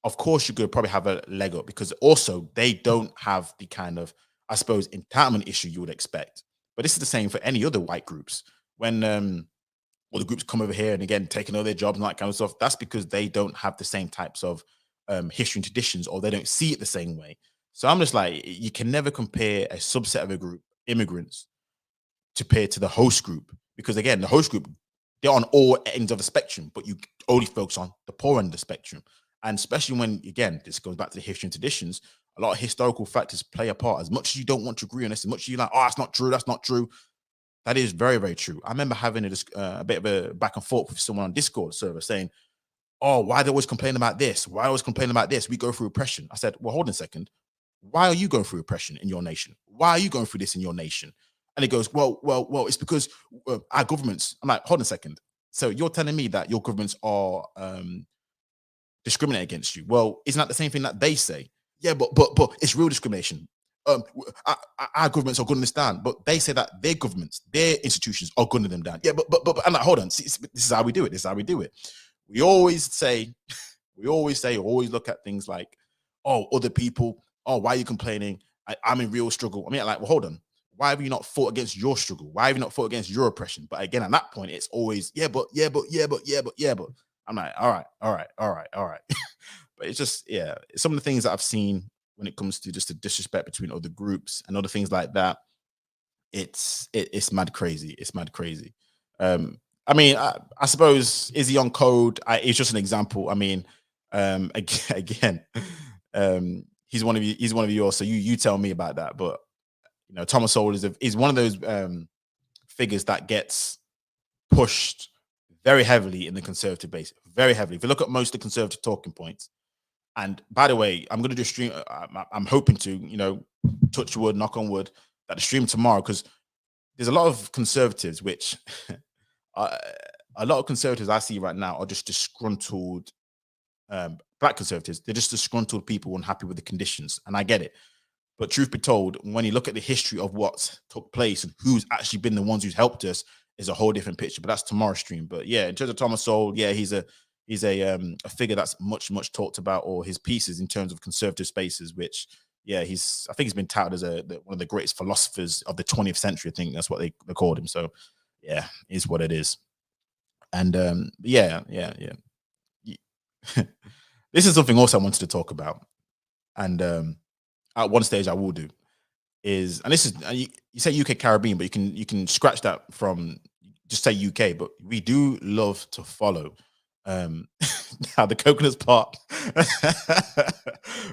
of course you could probably have a leg up because also they don't have the kind of, I suppose, entitlement issue you would expect. But this is the same for any other white groups. When all the groups come over here and again taking all their jobs and that kind of stuff, that's because they don't have the same types of history and traditions, or they don't see it the same way. So I'm just like, you can never compare a subset of a group, immigrants, compared to the host group, because again, the host group, they're on all ends of the spectrum, but you only focus on the poor end of the spectrum. And especially when, again, this goes back to the history and traditions, a lot of historical factors play a part. As much as you don't want to agree on this, as much as you're like, oh, that's not true, that's not true, that is very, very true. I remember having a bit of a back and forth with someone on Discord server saying, oh, why they always complain about this? Why always complain about this? We go through oppression. I said, well, hold on a second. Why are you going through oppression in your nation? Why are you going through this in your nation? And he goes, well, it's because our governments. I'm like, hold on a second. So you're telling me that your governments are discriminating against you? Well, isn't that the same thing that they say? Yeah, but it's real discrimination. Our governments are gunning us down, but they say that their governments, their institutions are gunning them down. Yeah, but I'm like, hold on. See, this is how we do it. This is how we do it. We always look at things like, oh, other people. Oh, why are you complaining? I'm in real struggle. I mean, like, well, hold on. Why have you not fought against your struggle? Why have you not fought against your oppression? But again, at that point, it's always, but. I'm like, all right. But it's just, yeah, some of the things that I've seen when it comes to just the disrespect between other groups and other things like that, it's mad crazy. It's mad crazy. I mean, I suppose, is he on code? It's just an example. I mean, again, he's one of you. He's one of yours. So you tell me about that. But you know, Thomas Sowell is one of those figures that gets pushed very heavily in the conservative base, very heavily. If you look at most of the conservative talking points, and by the way, I'm going to do a stream. I'm hoping to, you know, touch wood, knock on wood, that the stream tomorrow, because there's a lot of conservatives, which a lot of conservatives I see right now are just disgruntled. Black conservatives, they're just disgruntled people unhappy with the conditions, and I get it. But truth be told, when you look at the history of what took place and who's actually been the ones who's helped us, is a whole different picture. But that's tomorrow's stream. But yeah, in terms of Thomas Sowell, yeah, he's a figure that's much talked about, or his pieces in terms of conservative spaces, which yeah, I think he's been touted as one of the greatest philosophers of the 20th century. I think that's what they called him. So yeah, it is what it is. And yeah. This is something also I wanted to talk about, and at one stage I will do is, and this is, you say UK Caribbean, but you can scratch that from just say UK, but we do love to follow how the coconuts part.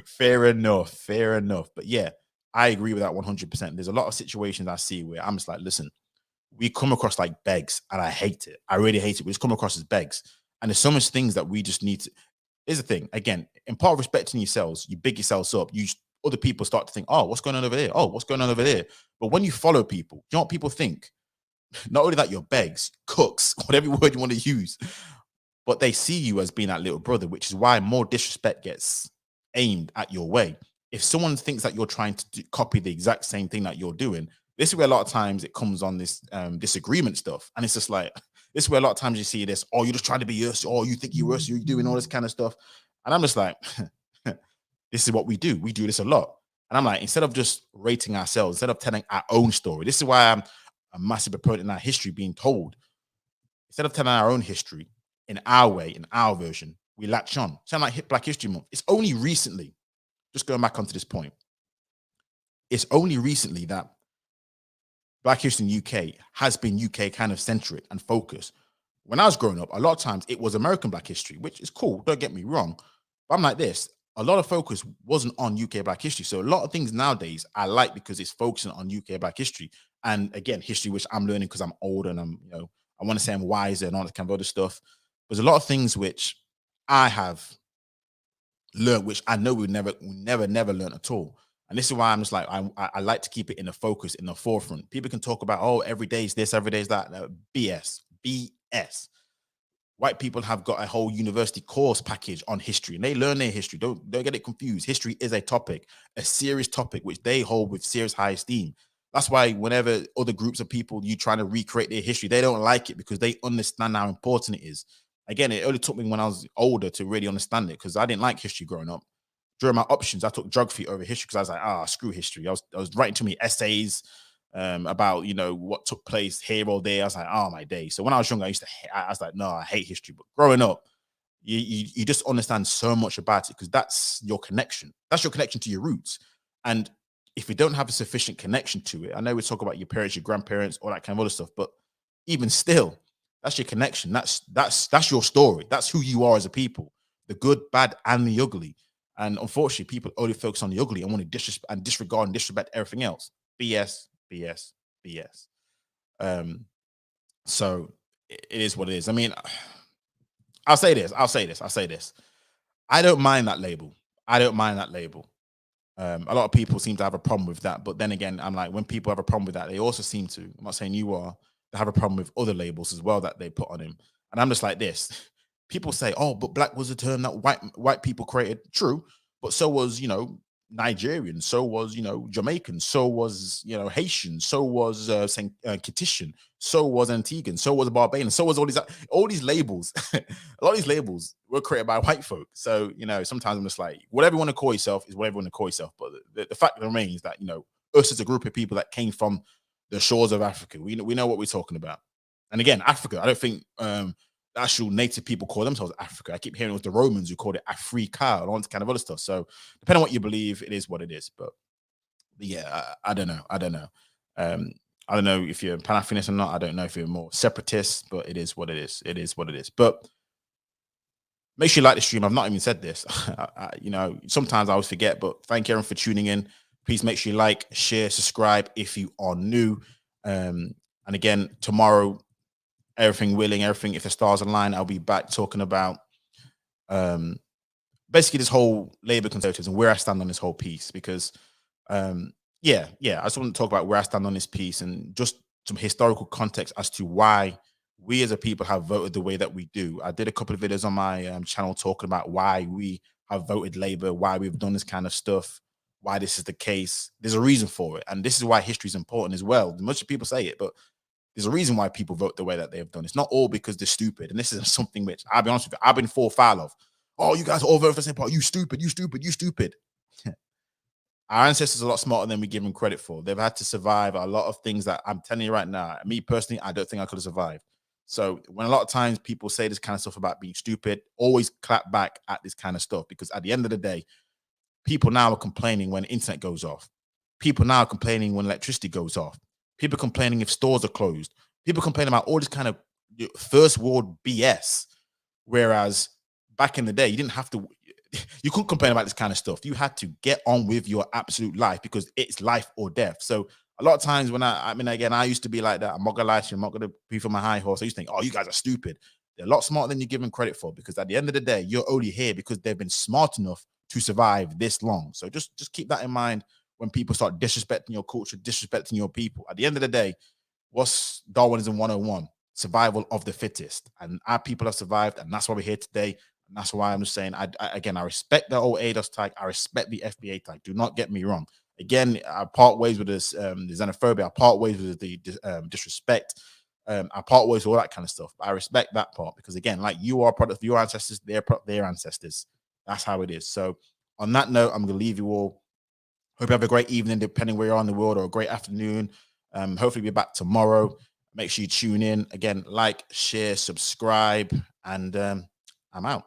Fair enough. But yeah, I agree with that 100%. There's a lot of situations I see where I'm just like, listen, we come across like begs, and I hate it. I really hate it. We just come across as begs, and there's so much things that we just need to. Here's the thing. Again, in part of respecting yourselves, you big yourselves up. Other people start to think, oh, what's going on over there? Oh, what's going on over there? But when you follow people, you know what people think? Not only that you're begs, cooks, whatever word you want to use, but they see you as being that little brother, which is why more disrespect gets aimed at your way. If someone thinks that you're trying to copy the exact same thing that you're doing, this is where a lot of times it comes on this disagreement stuff. And it's just like, this is where a lot of times you see this, oh, you're just trying to be us, or you think you're us, you're doing all this kind of stuff. And I'm just like, this is what we do. We do this a lot. And I'm like, instead of just rating ourselves, instead of telling our own story, this is why I'm a massive proponent in our history being told. Instead of telling our own history in our way, in our version, we latch on. Sound like Black History Month. It's only recently, just going back onto this point, it's only recently that Black history in UK has been UK kind of centric and focused. When I was growing up, a lot of times it was American Black history, which is cool. Don't get me wrong. But I'm like this. A lot of focus wasn't on UK Black history. So a lot of things nowadays I like because it's focusing on UK Black history. And again, history, which I'm learning because I'm older and I'm, you know, I want to say I'm wiser and all that kind of other stuff. There's a lot of things which I have learned, which I know we never learn at all. And this is why I'm just like, I like to keep it in the focus, in the forefront. People can talk about, oh, every day is this, every day is that. BS. White people have got a whole university course package on history, and they learn their history. Don't get it confused. History is a topic, a serious topic, which they hold with serious high esteem. That's why whenever other groups of people, you trying to recreate their history, they don't like it because they understand how important it is. Again, it only took me when I was older to really understand it, because I didn't like history growing up. During my options, I took geography over history because I was like, screw history. I was writing too many essays about, you know, what took place here or there. I was like, oh my day. So when I was younger, I was like, no, I hate history. But growing up, you just understand so much about it, because that's your connection. That's your connection to your roots. And if you don't have a sufficient connection to it, I know we talk about your parents, your grandparents, all that kind of other stuff, but even still, that's your connection. That's your story. That's who you are as a people, the good, bad, and the ugly. And unfortunately, people only focus on the ugly and want to disregard and disrespect everything else. BS, BS, BS. So it is what it is. I mean, I'll say this. I don't mind that label. A lot of people seem to have a problem with that. But then again, I'm like, when people have a problem with that, they also seem to, I'm not saying you are, they have a problem with other labels as well that they put on him. And I'm just like this. People say, oh, but black was a term that white people created. True. But so was, you know, Nigerian, so was, you know, Jamaican, so was, you know, Haitian, so was Kittian, so was Antiguan, so was Barbadian, so was all these labels. A lot of these labels were created by white folk. So, you know, sometimes I'm just like, whatever you want to call yourself is whatever you want to call yourself. But the fact remains that, you know, us as a group of people that came from the shores of Africa, we know what we're talking about. And again, Africa, I don't think the actual native people call themselves Africa. I keep hearing it was the Romans who called it Africa and all this kind of other stuff. So depending on what you believe, it is what it is. But yeah, I don't know. I don't know if you're Pan-Africanist or not. I don't know if you're more separatist, but it is what it is. It is what it is. But make sure you like the stream. I've not even said this. You know, sometimes I always forget, but thank you everyone for tuning in. Please make sure you like, share, subscribe if you are new. And again, tomorrow, everything willing, everything, if the stars align, I'll be back talking about basically this whole Labour Conservatives and where I stand on this whole piece. Because yeah, I just want to talk about where I stand on this piece and just some historical context as to why we as a people have voted the way that we do. I did a couple of videos on my channel talking about why we have voted Labour, why we've done this kind of stuff, why this is the case. There's a reason for it. And this is why history is important as well. Much people say it, but there's a reason why people vote the way that they have done. It's not all because they're stupid. And this is something which, I'll be honest with you, I've been full foul of. Oh, you guys all vote for the same party. You stupid, you stupid, you stupid. Our ancestors are a lot smarter than we give them credit for. They've had to survive a lot of things that I'm telling you right now. Me personally, I don't think I could have survived. So when a lot of times people say this kind of stuff about being stupid, always clap back at this kind of stuff, because at the end of the day, people now are complaining when the internet goes off. People now are complaining when electricity goes off. People complaining if stores are closed. People complain about all this kind of first world BS. Whereas back in the day, you didn't have to, you couldn't complain about this kind of stuff. You had to get on with your absolute life because it's life or death. So a lot of times when I mean, again, I used to be like that. I'm not gonna lie to you, I'm not gonna be from my high horse. I used to think, oh, you guys are stupid. They're a lot smarter than you give them credit for, because at the end of the day, you're only here because they've been smart enough to survive this long. So just keep that in mind when people start disrespecting your culture, disrespecting your people. At the end of the day, what's Darwinism 101? Survival of the fittest. And our people have survived, and that's why we're here today. And that's why I'm just saying, I respect the old ADOS tag. I respect the FBA tag. Do not get me wrong. Again, I part ways with this the xenophobia. I part ways with the disrespect. I part ways with all that kind of stuff. But I respect that part, because again, like, you are a product of your ancestors, they're a product of their ancestors. That's how it is. So on that note, I'm going to leave you all. Hope you have a great evening, depending where you are in the world, or a great afternoon. Hopefully we'll be back tomorrow. Make sure you tune in. Again, like, share, subscribe, and I'm out.